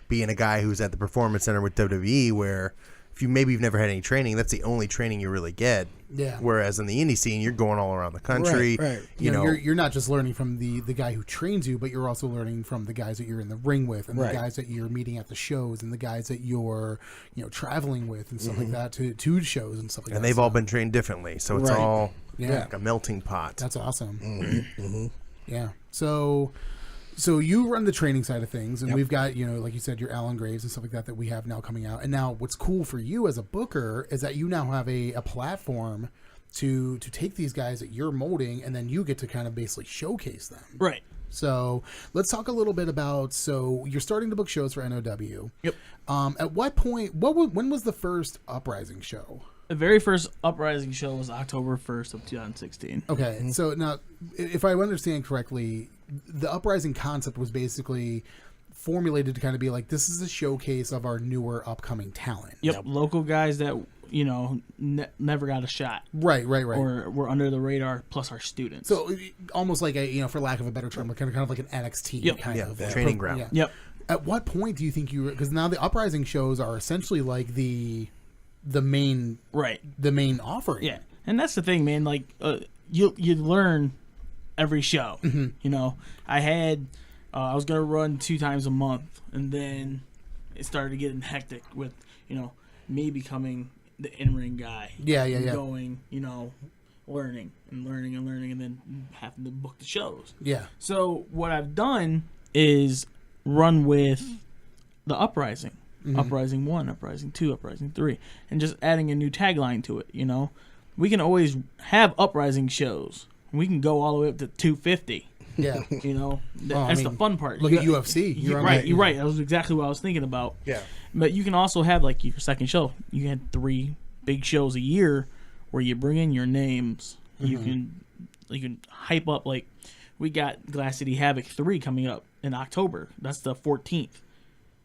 being a guy who's at the Performance Center with WWE, where if you've never had any training, that's the only training you really get. Yeah. Whereas in the indie scene, you're going all around the country. Right. You're not just learning from the guy who trains you, but you're also learning from the guys that you're in the ring with, and the guys that you're meeting at the shows, and the guys that you're traveling with, and stuff like that to shows and stuff like that. And they've all been trained differently, so it's all like a melting pot. That's awesome. Yeah. So you run the training side of things, and we've got, like you said, your Alan Graves and stuff like that we have now coming out. And now what's cool for you as a booker is that you now have a platform to take these guys that you're molding, and then you get to kind of basically showcase them. Right. So let's talk a little bit about, so you're starting to book shows for NOW. Yep. At what point, when was the first Uprising show? The very first Uprising show was October 1st of 2016. Okay, so now, if I understand correctly, the Uprising concept was basically formulated to kind of be like, this is a showcase of our newer upcoming talent. Yep. Local guys that, never got a shot. Right. Or were under the radar, plus our students. So almost like a, for lack of a better term, kind of like an NXT kind of training ground. Yeah. Yep. At what point do you think because now the Uprising shows are essentially like the main offering. Yeah. And that's the thing, man. Like, you learn every show. I was gonna run 2 times a month, and then it started getting hectic with me becoming the in-ring guy. Yeah. Going, learning, and then having to book the shows. Yeah. So what I've done is run with the Uprising. Uprising 1, Uprising 2, Uprising 3, and just adding a new tagline to it. We can always have Uprising shows. We can go all the way up to 250. Yeah. That's the fun part. Look at UFC. You're right. That was exactly what I was thinking about. Yeah. But you can also have, like, your second show. You had 3 big shows a year where you bring in your names. You can hype up, like, we got Glass City Havoc 3 coming up in October. That's the 14th.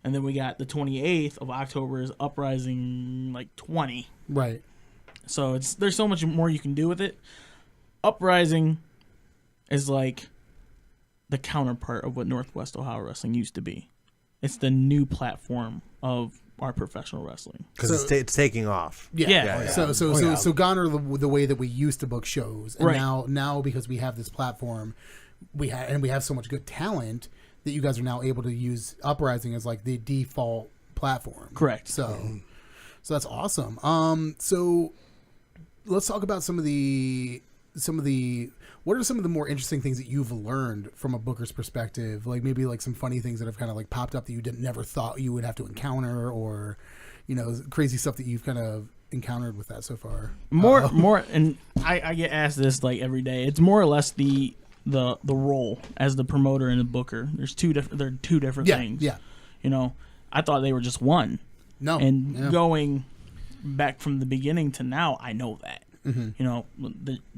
And then we got the 28th of October is Uprising, like, 20. Right. So there's so much more you can do with it. Uprising is like the counterpart of what Northwest Ohio Wrestling used to be. It's the new platform of our professional wrestling. Because it's taking off. Yeah. So gone are the way that we used to book shows. And right. now because we have this platform, we have so much good talent that you guys are now able to use Uprising as like the default platform. Correct. So that's awesome. So let's talk about some of the. What are some of the more interesting things that you've learned from a booker's perspective? Like maybe like some funny things that have kind of like popped up that you never thought you would have to encounter, or crazy stuff that you've kind of encountered with that so far. More, and I get asked this like every day. It's more or less the role as the promoter and the booker. They're two different things. Yeah. I thought they were just one. No. And going back from the beginning to now, I know that.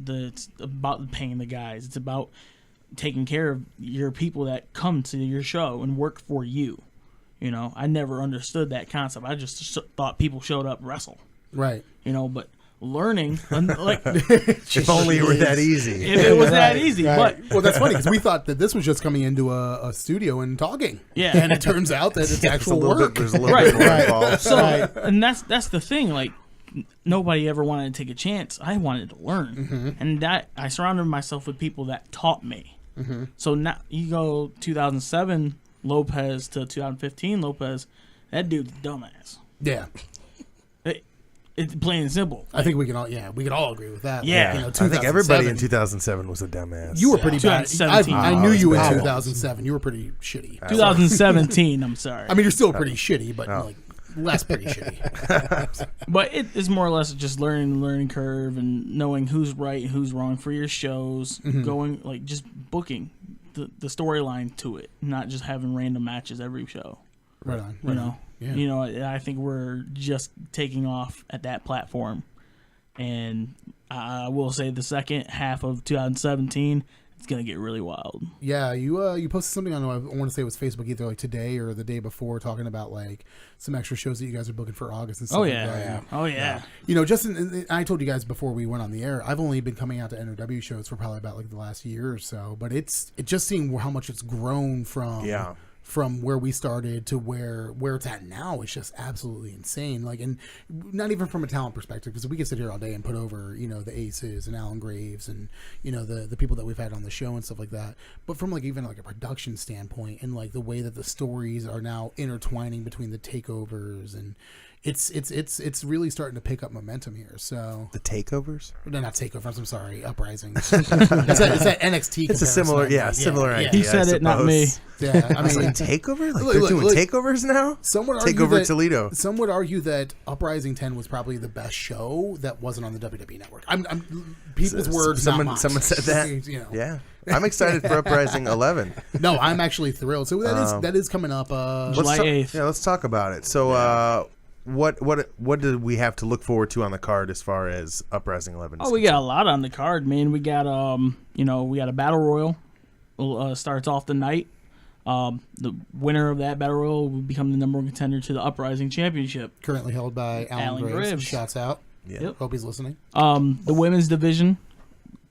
It's about paying the guys. It's about taking care of your people that come to your show and work for you. I never understood that concept. I just thought people showed up wrestle. Right. But learning, like, if only it were that easy. If it was that easy, right. but well, that's funny because we thought that this was just coming into a studio and talking. Yeah, and it turns out that it's actual work. There's a little bit more involved. So, and that's the thing. Like, nobody ever wanted to take a chance. I wanted to learn, and that I surrounded myself with people that taught me. So now you go 2007 Lopez to 2015 Lopez. That dude's a dumbass. Yeah. It's plain and simple. I think we can all agree with that. Yeah. I think everybody in 2007 was a dumbass. You were pretty bad. 2017. I knew you in bad. 2007. You were pretty shitty. 2017. I'm sorry. I mean, you're still pretty shitty, but like less pretty shitty. But it's more or less just learning curve and knowing who's right and who's wrong for your shows. Going like just booking the storyline to it, not just having random matches every show. Right on. Yeah. I think we're just taking off at that platform, and I will say the second half of 2017, it's gonna get really wild. Yeah, you posted something on I want to say it was Facebook either like today or the day before talking about like some extra shows that you guys are booking for August and stuff. Like that. Oh yeah. I told you guys before we went on the air, I've only been coming out to NOW shows for probably about like the last year or so, but it just seeing how much it's grown from where we started to where it's at now. It's just absolutely insane. Like, and not even from a talent perspective, because we could sit here all day and put over, the Aces and Alan Graves and, the people that we've had on the show and stuff like that. But from like even like a production standpoint and like the way that the stories are now intertwining between the takeovers, and it's really starting to pick up momentum here. So the takeovers? No, not takeovers. I'm sorry, uprisings. it's that NXT. It's a similar idea. He said it, not me. Yeah, I mean, like takeover. Like they're doing takeovers now. Some would argue Takeover that, Toledo. Some would argue that Uprising 10 was probably the best show that wasn't on the WWE Network. I'm people's words. Someone said that. Yeah. I'm excited for Uprising 11. No, I'm actually thrilled. So that is coming up July 8th. Yeah, let's talk about it. So what did we have to look forward to on the card as far as Uprising 11? We got a lot on the card, man. We got we got a battle royal. Starts off the night. The winner of that battle royal will become the number one contender to the Uprising Championship. Currently held by Alan Graves. Shouts out. Yep. Hope he's listening. The women's division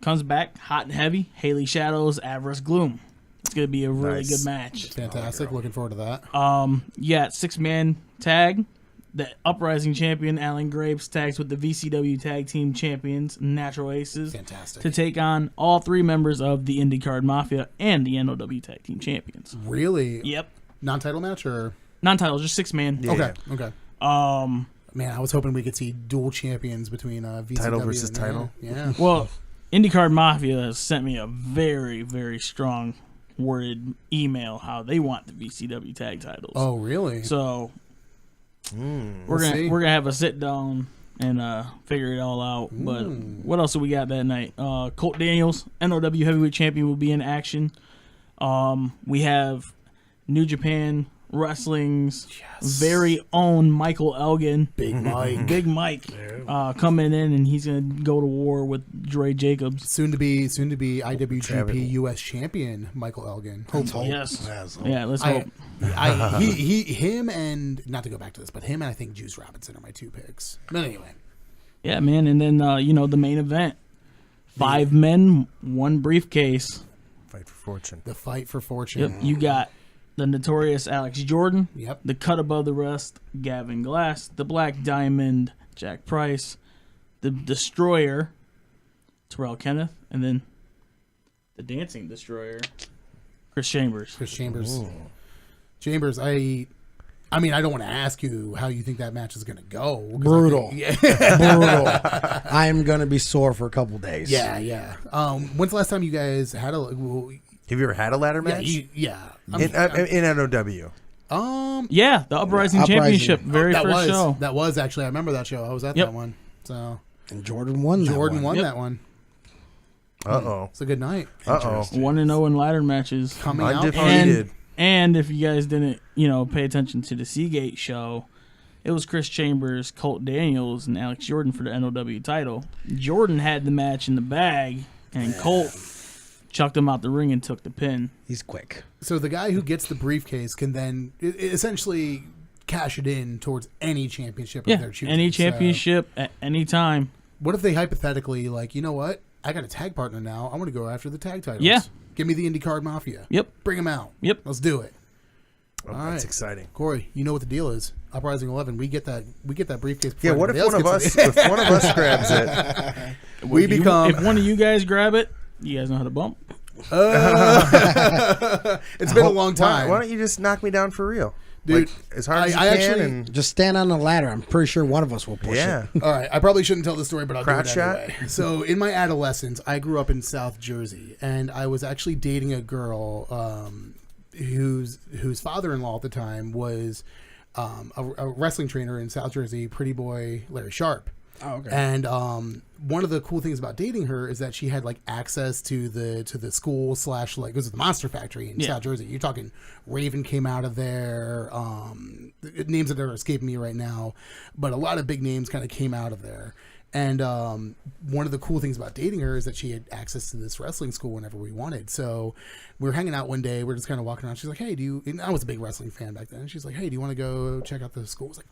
comes back hot and heavy. Haley Shadows, Avarice Gloom. It's going to be a really good match. Fantastic. Looking forward to that. 6-man tag. The Uprising champion, Alan Graves, tags with the VCW Tag Team Champions, Natural Aces. Fantastic. To take on all three members of the IndyCard Mafia and the NOW Tag Team Champions. Really? Yep. Non-title match or? Non-title, just 6-man. Yeah, okay. Man, I was hoping we could see dual champions between VCW title versus title. Yeah. Well, IndyCard Mafia has sent me a very, very strong worded email how they want the VCW tag titles. Oh, really? So we're gonna have a sit down and figure it all out. But what else do we got that night? Colt Daniels, NOW Heavyweight Champion, will be in action. We have New Japan Wrestling's very own Michael Elgin, Big Mike, coming in, and he's gonna go to war with Dre Jacobs. Soon to be IWGP US Champion Michael Elgin. Hopefully, yes. Yeah, let's hope. Him and not to go back to this, but him and I think Juice Robinson are my two picks. But anyway, yeah, man, and then the main event, 5 men, 1 briefcase. Fight for fortune. The fight for fortune. Yep, you got the notorious Alex Jordan. Yep. The cut above the rest, Gavin Glass. The Black Diamond, Jack Price. The Destroyer, Terrell Kenneth. And then the Dancing Destroyer, Criss Chambers. Chambers, I mean, I don't want to ask you how you think that match is going to go. Brutal. Brutal. I am going to be sore for a couple days. Yeah. When's the last time you guys had a? Well, Have you ever had a ladder match? Yeah. In NOW. Yeah, the Uprising Championship, very first show. That was actually, I remember that show. I was at that one. So And Jordan won that one. that one. Uh-oh. It's a good night. 1-0 in ladder matches. Coming out. Undefeated. And if you guys didn't, pay attention to the Seagate show, it was Criss Chambers, Colt Daniels, and Alex Jordan for the NOW title. Jordan had the match in the bag, and Colt chucked him out the ring and took the pin. He's quick. So the guy who gets the briefcase can then essentially cash it in towards any championship of their choosing. Any championship at any time. What if they hypothetically, you know what? I got a tag partner now. I want to go after the tag titles. Yeah. Give me the IndyCard Mafia. Yep. Bring them out. Yep. Let's do it. Oh, All that's right. exciting. Corey, you know what the deal is. Uprising 11, we get that briefcase. Yeah, what if one of us grabs it? If one of you guys grab it, you guys know how to bump. It's been a long time. Why don't you just knock me down for real? Dude, as hard as you I can. actually- And Just stand on the ladder. I'm pretty sure one of us will push yeah. it. All right, I probably shouldn't tell the story, but I'll Crotch do it shot? anyway. So, in my adolescence, I grew up in South Jersey, and I was actually dating a girl whose father-in-law at the time was a wrestling trainer in South Jersey, Pretty Boy Larry Sharp. Oh, okay. And one of the cool things about dating her is that she had access to the school / it was the Monster Factory in South Jersey. You're talking Raven came out of there. Names that are escaping me right now, but a lot of big names kind of came out of there. And one of the cool things about dating her is that she had access to this wrestling school whenever we wanted. So we were hanging out one day. We're just kind of walking around. She's like, "Hey, and I was a big wrestling fan back then. She's like, "Hey, do you want to go check out the school?" I was like,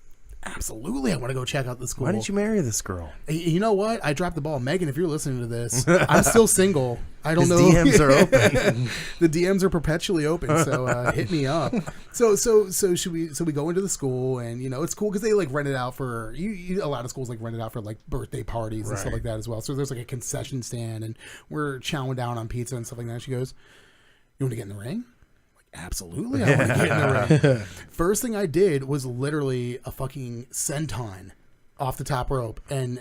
"Absolutely, I want to go check out the school." Why didn't you marry this girl? You know what? I dropped the ball. Megan, if you're listening to this, I'm still single. I don't know. DMs are open. The DMs are perpetually open, so hit me up. So we go into the school, and it's cool because they rent it out for a lot of schools rent it out for birthday parties and stuff like that as well. So there's a concession stand, and we're chowing down on pizza and stuff like that. She goes, "You want to get in the ring?" Absolutely, I want to get in the ring. First thing I did was literally a fucking senton off the top rope, and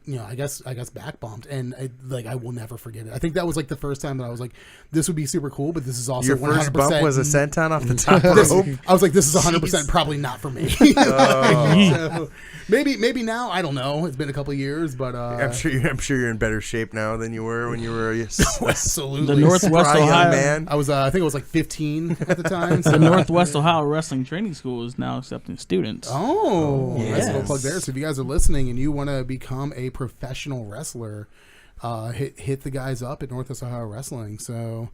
I guess back bumped, and I will never forget it. I think that was the first time that I was like, this would be super cool, but this is also Your 100%. first bump was a senton off the top rope. I was like, this is 100% probably not for me. So, maybe now, I don't know. It's been a couple of years, but I'm sure you're in better shape now than you were when you were a absolutely The Northwest spry young Ohio man. I was I think I was 15 at the time. The Northwest Ohio Wrestling Training School is now accepting students. Oh, Yes. nice little plug there. So if you guys are listening and you want to become a professional wrestler, hit the guys up at Northwest Ohio Wrestling. So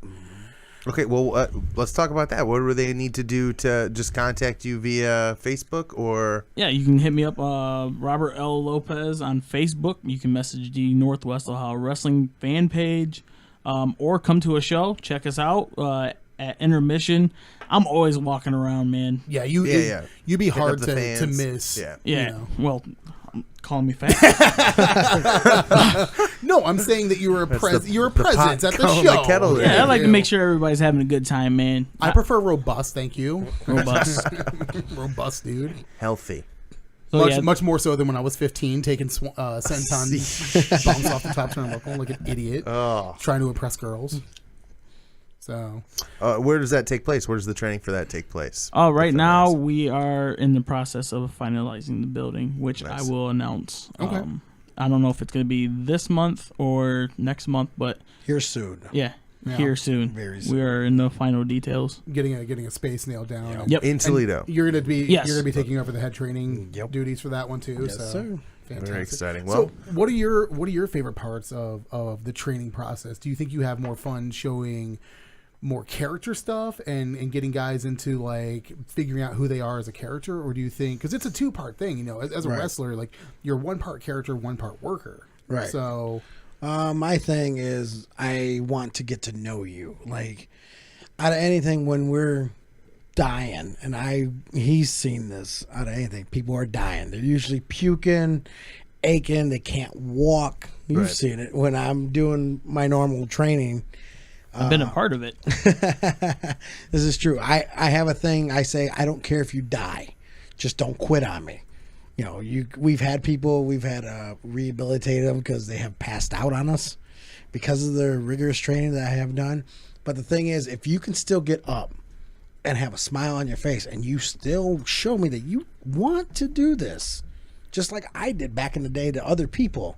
Okay, well, let's talk about that. What do they need to do to just contact you via Facebook or? Yeah, you can hit me up, Robert L. Lopez on Facebook. You can message the Northwest Ohio Wrestling fan page, or come to a show. Check us out at intermission. I'm always walking around, man. yeah, Yeah. you'd be Hitting hard up the to fans. miss. Yeah. Yeah, well, calling me fat. No, I'm saying that you're a presence pot at the calling show. the kettle Yeah, I like to Yeah. make sure everybody's having a good time, man. I prefer robust, thank you. Robust. Robust, dude. Healthy. So, yeah, Much more so than when I was 15, taking senton bumps off the top turnbuckle like an idiot, trying to impress girls. So, Where does that take place? Where does the training for that take place? right now we are in the process of finalizing the building, which Nice. I will announce. Okay. I don't know if it's going to be this month or next month, but Here soon. yeah, Yeah. here soon. Very soon. We are in the final details. getting a space nailed down. And- Yep. In Toledo. You're gonna be Yes. you're gonna be taking over the head training Yep. duties for that one too. Yes, so sir. fantastic. Very exciting. So Well, what are your favorite parts of the training process? Do you think you have more fun showing more character stuff and getting guys into figuring out who they are as a character, or do you think, because it's a 2-part thing, as a Right. wrestler, you're 1 part character, 1 part worker, Right. So My thing is I want to get to know you. Out of anything, when we're dying, and he's seen this, out of anything, people are dying. They're usually puking, aching, they can't walk. You've Right. seen it. When I'm doing my normal training, I've been a part of it. This is true. I have a thing. I say, I don't care if you die, just don't quit on me. You know, we've had people, rehabilitated them because they have passed out on us because of the rigorous training that I have done. But the thing is, if you can still get up and have a smile on your face and you still show me that you want to do this, just like I did back in the day to other people,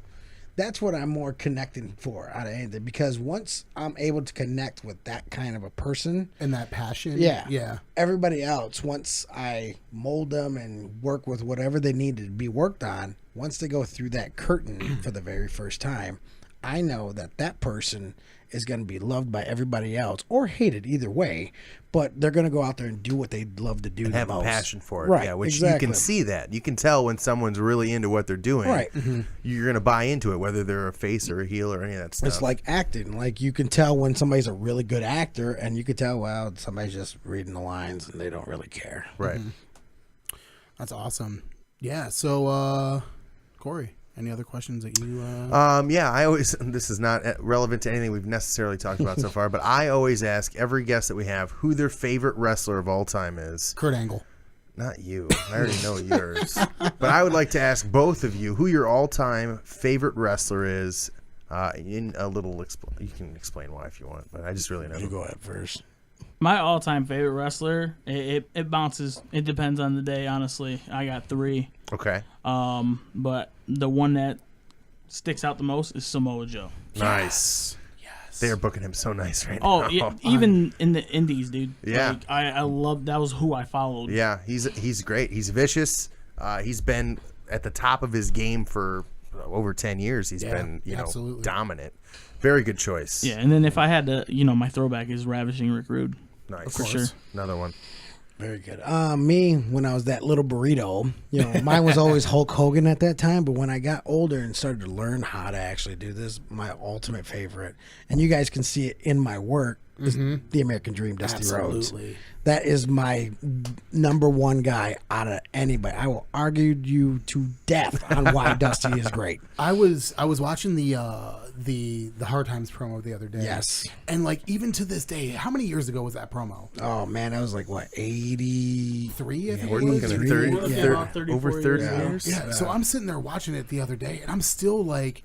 that's what I'm more connecting for out of anything. Because once I'm able to connect with that kind of a person And that passion. yeah. Everybody else, once I mold them and work with whatever they need to be worked on, once they go through that curtain for the very first time, I know that that person is going to be loved by everybody else or hated either way, but they're going to go out there and do what they love to do And the have most. a passion for it. Right, Yeah, which exactly. you can see that. You can tell when someone's really into what they're doing. Right. You're going to buy into it, whether they're a face or a heel or any of that stuff. It's like acting. Like you can tell when somebody's a really good actor, and you can tell, well, somebody's just reading the lines and they don't really care. right. That's awesome. Yeah. So, Corey, any other questions that you? Yeah, I always, this is not relevant to anything we've necessarily talked about so far, but I always ask every guest that we have who their favorite wrestler of all time is. Kurt Angle. Not you. I already know yours. But I would like to ask both of you who your all-time favorite wrestler is. In a little, you can explain why if you want, but I just really know. You go ahead first. My all-time favorite wrestler, it bounces. It depends on the day, honestly. I got 3. Okay. But the one that sticks out the most is Samoa Joe. Nice. Yes. They are booking him so nice right Oh, now. yeah, even in the indies, dude. Yeah. Like, I love, that was who I followed. Yeah, he's great. He's vicious. He's been at the top of his game for over 10 years. He's been, absolutely. dominant. Very good choice. Yeah, and then if I had to, my throwback is Ravishing Rick Rude. Nice. For sure. Another one. Very good. Me, when I was that little burrito, mine was always Hulk Hogan at that time. But when I got older and started to learn how to actually do this, my ultimate favorite, and you guys can see it in my work, is the American Dream, Dusty Rhodes. Absolutely. That is my number one guy out of anybody. I will argue you to death on why Dusty is great. I was watching the Hard Times promo the other day. Yes. And like even to this day, how many years ago was that promo? Oh man, that was like what, 83? 3, I think. We're it was? looking at 30, 30, over 30 years. Yeah. So I'm sitting there watching it the other day, and I'm still like,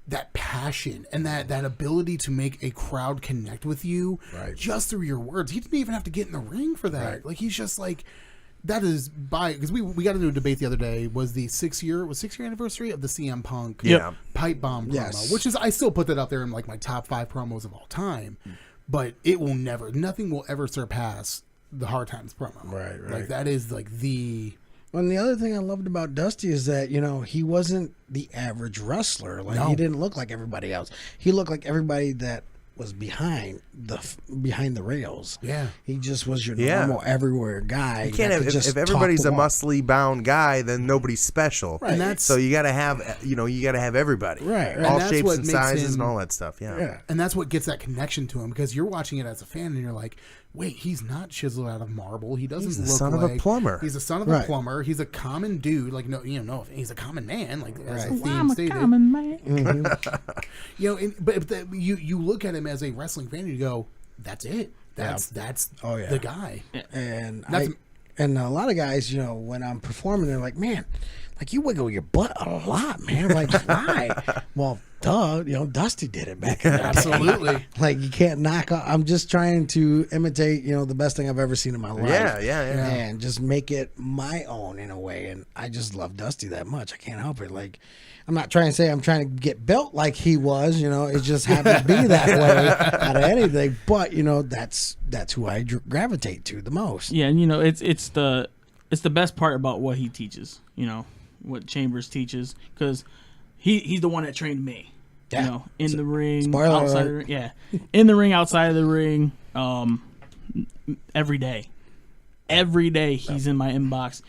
that passion and that ability to make a crowd connect with you just through your words. He didn't even have to get in the ring for that. Like he's just like, that is because we got into a debate the other day. Was the 6-year anniversary of the CM Punk pipe bomb promo, which is, I still put that up there in like my top 5 promos of all time, but it will nothing will ever surpass the Hard Times promo. Right. Like that is like the. And the other thing I loved about Dusty is that, he wasn't the average wrestler. Like he didn't look like everybody else. He looked like everybody that was behind the rails. Yeah. He just was your normal everywhere guy. You can't have, if everybody's a muscly bound guy, then nobody's special. Right. And that's, so you got to have, everybody. Right. All and shapes what and makes sizes him, and all that stuff. Yeah. And that's what gets that connection to him, because you're watching it as a fan and you're like, wait, he's not chiseled out of marble. He doesn't He's the look son like of a plumber. He's the son of a plumber. He's a common dude. Like he's a common man. Like as the theme I'm a stated. common man. But you look at him as a wrestling fan and you go, that's it. That's the guy. And and a lot of guys, when I'm performing, they're like, man, like you wiggle your butt a lot, man. I'm like, why? Well, duh, Dusty did it back in the day. Absolutely. Like you can't knock off. I'm just trying to imitate, the best thing I've ever seen in my life. Yeah. And just make it my own in a way. And I just love Dusty that much. I can't help it. Like, I'm not trying to say I'm trying to get built like he was, it just happens to be that way out of anything. But, that's who I gravitate to the most. Yeah, and it's the best part about what he teaches, what Chambers teaches, because he's the one that trained me. Yeah. In the ring, Spoiler outside alert. In the ring, outside of the ring, every day. Every day he's in my inbox.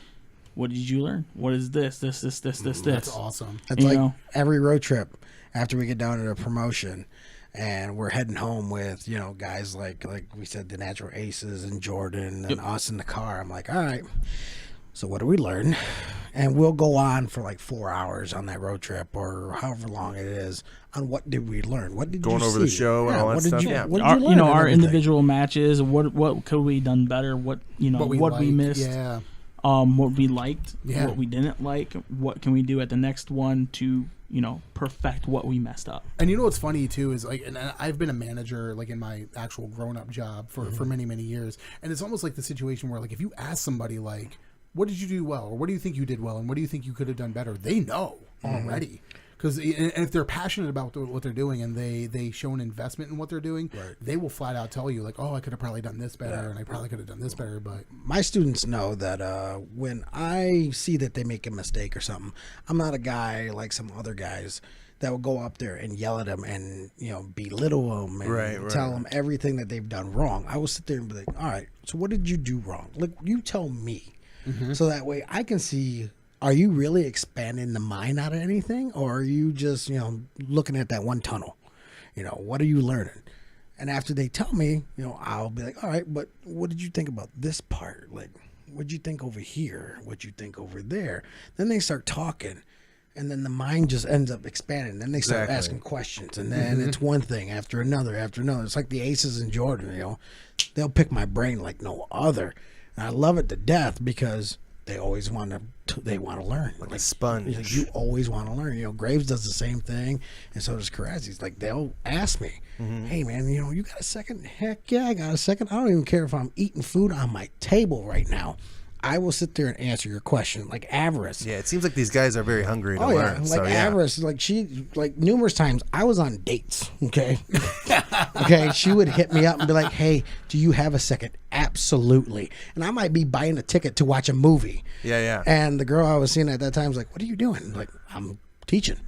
What did you learn? What is this? This. That's awesome. It's like every road trip after we get down to the promotion and we're heading home with, guys like we said, the Natural Aces and Jordan and us in the car. I'm like, all right, so what do we learn? and we'll go on for like 4 hours on that road trip or however long it is on what did we learn, what did Going you over see? the show and all that what did stuff. you, Yeah. what did Our, you learn you know, and our everything? individual matches. What could we done better? What we liked, missed. Yeah. What we liked. Yeah. What we didn't like. What can we do at the next one to perfect what we messed up. And you know what's funny too is like, and I've been a manager like in my actual grown-up job for many years, and it's almost like the situation where like if you ask somebody like, what did you do well, or what do you think you did well, and what do you think you could have done better, they know already. Because if they're passionate about what they're doing and they show an investment in what they're doing, they will flat out tell you like, oh, I could have probably done this better, and I probably could have done this better. But my students know that when I see that they make a mistake or something, I'm not a guy like some other guys that will go up there and yell at them and belittle them and tell them everything that they've done wrong. I will sit there and be like, all right, so what did you do wrong? Like, you tell me, so that way I can see. Are you really expanding the mind out of anything, or are you just, looking at that one tunnel? What are you learning? And after they tell me, I'll be like, all right, but what did you think about this part? Like, what did you think over here? What did you think over there? Then they start talking, and then the mind just ends up expanding. Then they start asking questions, and then it's one thing after another after another. It's like the Aces in Jordan, they'll pick my brain like no other. And I love it to death because they always want to learn. Like a sponge. Like, you always want to learn. Graves does the same thing, and so does Carrazzi's. Like, they'll ask me, hey, man, you got a second? Heck yeah, I got a second. I don't even care if I'm eating food on my table right now. I will sit there and answer your question, like Avarice. Yeah, it seems like these guys are very hungry to learn. Like Avarice, like numerous times I was on dates, okay? Okay, she would hit me up and be like, hey, do you have a second? Absolutely. And I might be buying a ticket to watch a movie. Yeah. And the girl I was seeing at that time was like, what are you doing? Like, I'm teaching.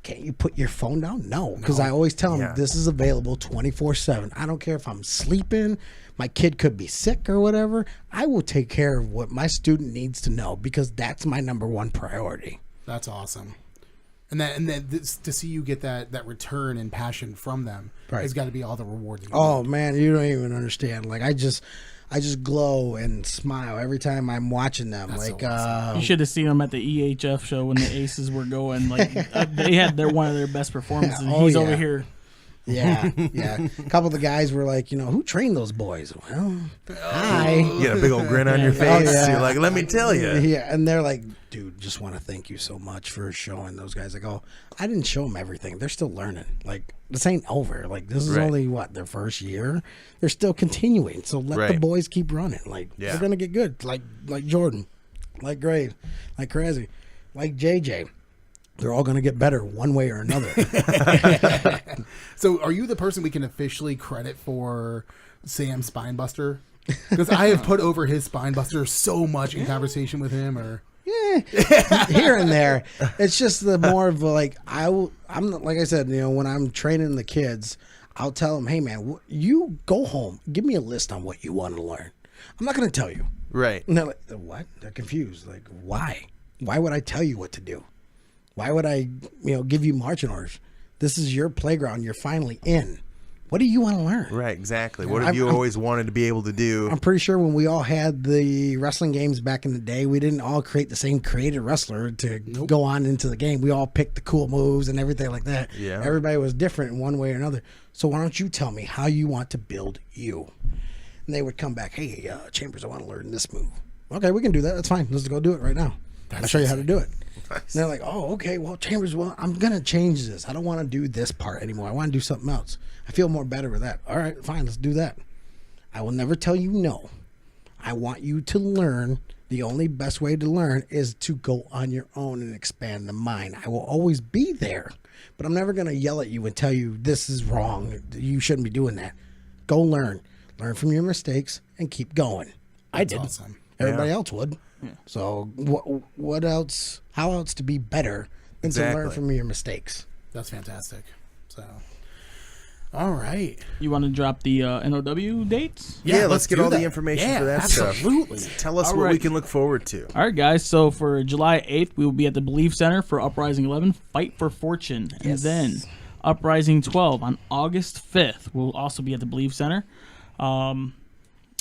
Can't you put your phone down? No, because I always tell them this is available 24/7. I don't care if I'm sleeping, my kid could be sick or whatever. I will take care of what my student needs to know because that's my number one priority. that's awesome. And to see you get that return and passion from them has got to be all the reward. Oh man, you don't even understand. Like I just glow and smile every time I'm watching them. That's like so awesome. You should have seen them at the EHF show when the Aces were going. Like they had one of their best performances. And he's over here. Yeah. A couple of the guys were like, who trained those boys? Well, hi. You got a big old grin on your face. You're like, let me tell you. Yeah, and they're like, dude, just want to thank you so much for showing those guys. I go, I didn't show them everything. They're still learning. Like, this ain't over. Like, this is only, their first year? They're still continuing. So let the boys keep running. Like, they're going to get good. Like Jordan, like Graves, like Crazy, like JJ. They're all going to get better one way or another. So are you the person we can officially credit for Sam's Spinebuster? Because I have put over his Spinebuster so much in conversation with him. Or here and there. It's just the more of like, I'm like I said, when I'm training the kids, I'll tell them, hey man, you go home, give me a list on what you want to learn. I'm not going to tell you. Right. And they're like, what? They're confused. Like, why? Why would I tell you what to do? Why would I, give you marching orders? This is your playground. You're finally in. What do you want to learn? Right, exactly. What have you always wanted to be able to do? I'm pretty sure when we all had the wrestling games back in the day, we didn't all create the same creative wrestler to go on into the game. We all picked the cool moves and everything like that. Yeah. Everybody was different in one way or another. So why don't you tell me how you want to build you? And they would come back, hey, Chambers, I want to learn this move. Okay, we can do that. That's fine. Let's go do it right now. I'll show you how to do it. Nice. And they're like, oh, okay, well, Chambers, I'm going to change this. I don't want to do this part anymore. I want to do something else. I feel more better with that. All right, fine, let's do that. I will never tell you no. I want you to learn. The only best way to learn is to go on your own and expand the mind. I will always be there, but I'm never going to yell at you and tell you this is wrong. You shouldn't be doing that. Go learn. Learn from your mistakes and keep going. I did. Awesome. Everybody else would. Yeah. So what else? How else to be better than to learn from your mistakes? That's fantastic. So, all right. You want to drop the NOW dates? Yeah, let's get all the information for that absolutely. stuff. Tell us what we can look forward to. All right, guys. So for July 8th, we will be at the Believe Center for Uprising 11, Fight for Fortune. Yes. And then Uprising 12 on August 5th. We'll also be at the Believe Center.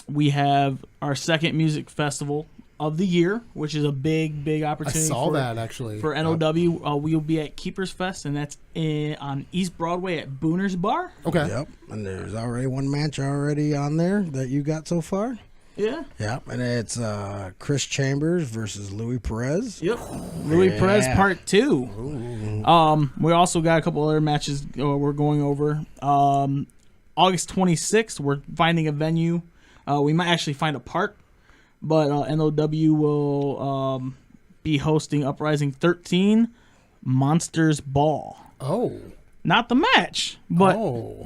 We have our second music festival of the year, which is a big I opportunity. saw that actually For NOW. We will be at Keepers Fest, and that's on East Broadway at Booner's Bar. Okay. Yep, and there's already one match already on there that you got so far. Yeah. Yep, and it's Criss Chambers versus Louis Perez. Yep. Louis Perez Part 2. We also got a couple other matches we're going over. August 26th, we're finding a venue. We might actually find a park, but NOW will be hosting Uprising 13 Monsters Ball. Oh. Not the match, but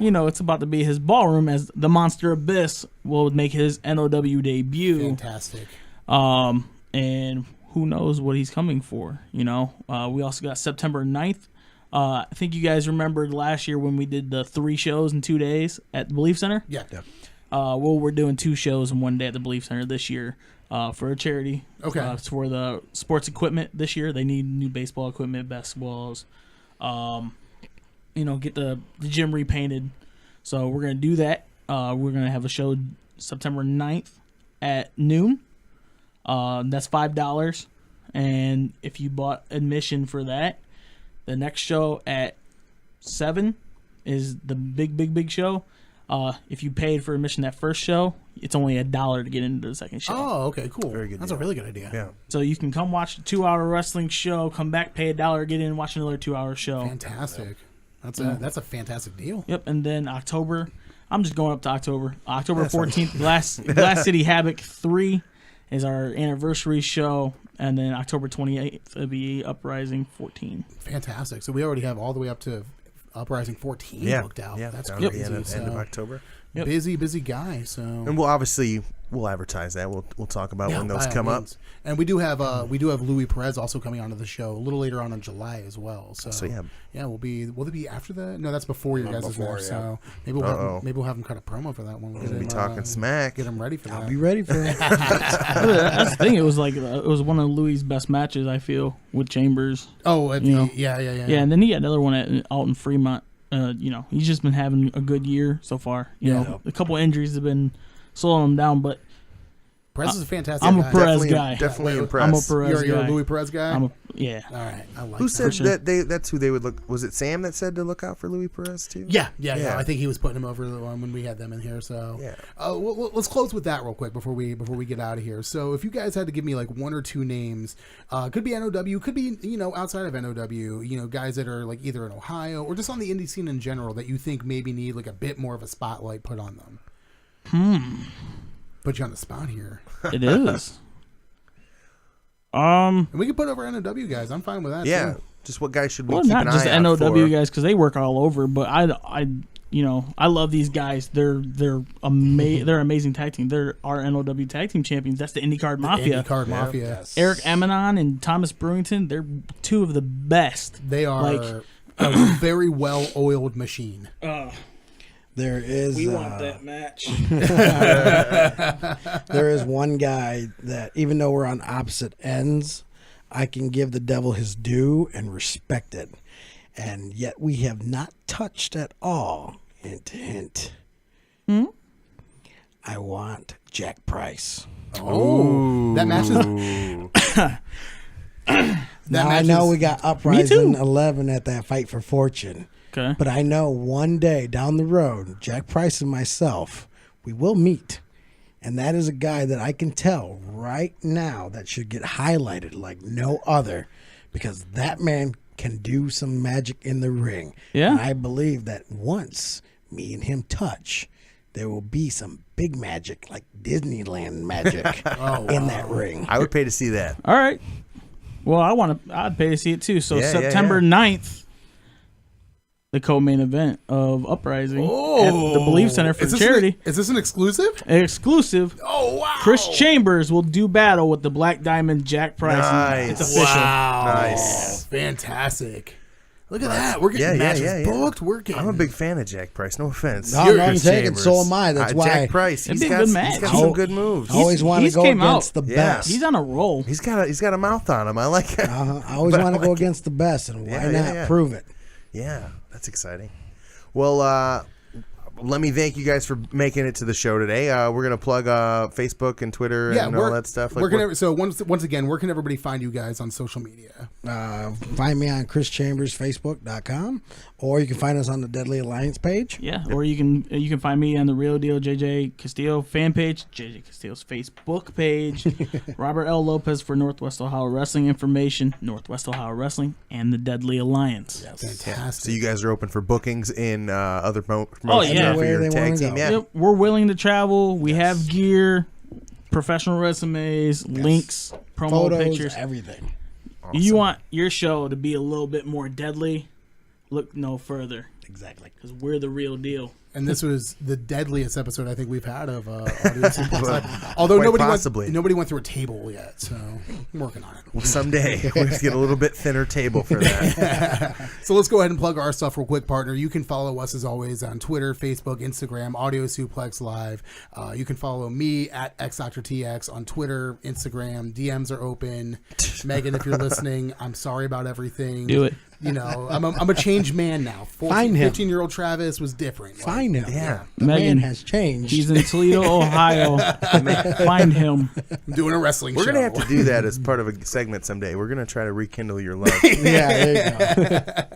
it's about to be his ballroom as the Monster Abyss will make his NOW debut. Fantastic. And who knows what he's coming for, We also got September 9th. I think you guys remembered last year when we did the 3 shows in 2 days at the Belief Center. Yeah. We're doing 2 shows in 1 day at the Belief Center this year for a charity. Okay. It's for the sports equipment this year. They need new baseball equipment, basketballs. Get the gym repainted. So we're going to do that. We're going to have a show September 9th at noon. That's $5. And if you bought admission for that, the next show at 7 is the big show. If you paid for admission that first show, it's only $1 to get into the second show. Oh, okay, cool. Very good That's deal. a really good idea. Yeah. So you can come watch a 2-hour wrestling show, come back, pay $1, get in, and watch another 2-hour show. Fantastic. That's a fantastic deal. Yep, and then October, I'm just going up to October. October 14th, Glass City Havoc 3 is our anniversary show, and then October 28th it'll be Uprising 14. Fantastic. So we already have all the way up to Uprising 14 booked out. Yeah, That's crazy. crazy. End of October. Yep. Busy guy. So And we'll advertise that. We'll talk about when those by all come up. means. And we do have Louis Perez also coming onto the show a little later on in July as well. So yeah, will it be after that? No, that's before your guys' before, match. yeah. So maybe we'll have him cut a promo for that one. We'll be talking smack. Get him ready for that. I'll be ready for it. That's the thing. It was one of Louis' best matches, I feel, with Chambers. Oh, yeah. Yeah, and then he had another one out in Fremont. He's just been having a good year so far. A couple injuries have been slowing him down, but Perez is a fantastic I'm guy. a Perez guy. Definitely impressed. I'm a Perez guy. You're a Louis Perez guy? Yeah. All right. I like Who that. said that's who they would look? Was it Sam that said to look out for Louis Perez too? Yeah. Yeah. I think he was putting him over the one when we had them in here. So Yeah. let's close with that real quick before we get out of here. So if you guys had to give me like 1 or 2 names, could be NOW, could be outside of NOW, guys that are like either in Ohio or just on the indie scene in general that you think maybe need like a bit more of a spotlight put on them. Put you on the spot here. It is. And we can put over NOW guys. I'm fine with that. Yeah. Too. Just what guys should we Well, keep not an just eye out NOW for? guys because they work all over, but I love these guys. They're amazing tag team. They're our NOW tag team champions. That's the IndyCar Mafia. IndyCar Mafia. Yes. Eric Amenon and Thomas Brewington. They're 2 of the best. They are Like- a very well-oiled machine. There is match. there is one guy that even though we're on opposite ends, I can give the devil his due and respect it. And yet we have not touched at all. Hint, hint. I want Jack Price. Oh, that match is. Now I know we got Uprising 11 at that Fight for Fortune. Okay. But I know one day down the road, Jack Price and myself, we will meet. And that is a guy that I can tell right now that should get highlighted like no other because that man can do some magic in the ring. Yeah. And I believe that once me and him touch, there will be some big magic like Disneyland magic in that ring. I would pay to see that. All right. Well, I'd pay to see it too. So Yeah, September 9th, the co-main event of Uprising at the Belief Center for charity. Is this an exclusive? Exclusive. Oh, wow. Criss Chambers will do battle with the Black Diamond Jack Price. Nice. It's official. Wow. Nice. Fantastic. Look at that. We're getting matches booked. We're getting. I'm a big fan of Jack Price. No offense. No, I'm taking. So am I. That's why. Jack Price. It'd He's be a got, good match. he's got some good moves. I always want to he's go came against out. the Yeah. best. He's on a roll. He's got a mouth on him. I like it. I always want to go against the best, and why not prove it? Yeah, that's exciting. Well, let me thank you guys for making it to the show today. We're gonna plug Facebook and Twitter and all that stuff. So once again, where can everybody find you guys on social media? Find me on ChrissChambersFacebook.com, or you can find us on the Deadly Alliance page. Yeah, or you can find me on the Real Deal JJ Castillo fan page, JJ Castillo's Facebook page, Robert L. Lopez for Northwest Ohio Wrestling information, Northwest Ohio Wrestling, and the Deadly Alliance. Yes. Fantastic. So you guys are open for bookings in other promotions yeah. for your They tag wanna team. go. Yeah. Yep, we're willing to travel. We have gear, professional resumes, links, promo Photos, pictures. everything. Awesome. You want your show to be a little bit more deadly? Look no further, Exactly. because we're the real deal. And this was the deadliest episode I think we've had of Audience Suplex. Although Quite nobody possibly. went through a table yet, so I'm working on it. Well, someday we have to get a little bit thinner table for that. So let's go ahead and plug our stuff real quick, partner. You can follow us as always on Twitter, Facebook, Instagram, Audio Suplex Live. You can follow me at XDrTX on Twitter, Instagram. DMs are open. Megan, if you're listening, I'm sorry about everything. Do it. You know, I'm a changed man now. Find him. 15-year-old Travis was different. Find him. Yeah. The Megan, man has changed. He's in Toledo, Ohio. Find him. I'm doing a wrestling We're show. gonna have to do that as part of a segment someday. We're gonna try to rekindle your love. Yeah, there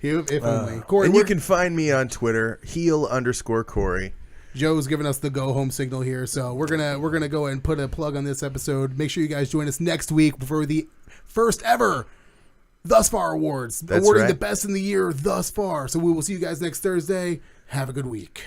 you go. If only. Corey, And you can find me on Twitter, heel_Corey. Joe's giving us the go home signal here, so we're gonna go ahead and put a plug on this episode. Make sure you guys join us next week for the first ever Thus Far Awards, That's awarding right. the best in the year thus far. So we will see you guys next Thursday. Have a good week.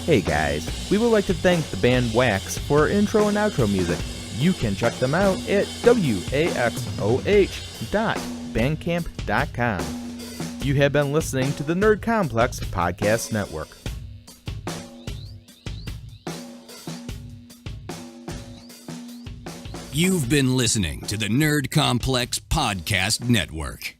Hey guys, we would like to thank the band Wax for our intro and outro music. You can check them out at waxoh.bandcamp.com. You have been listening to the Nerd Complex Podcast Network. You've been listening to the Nerd Complex Podcast Network.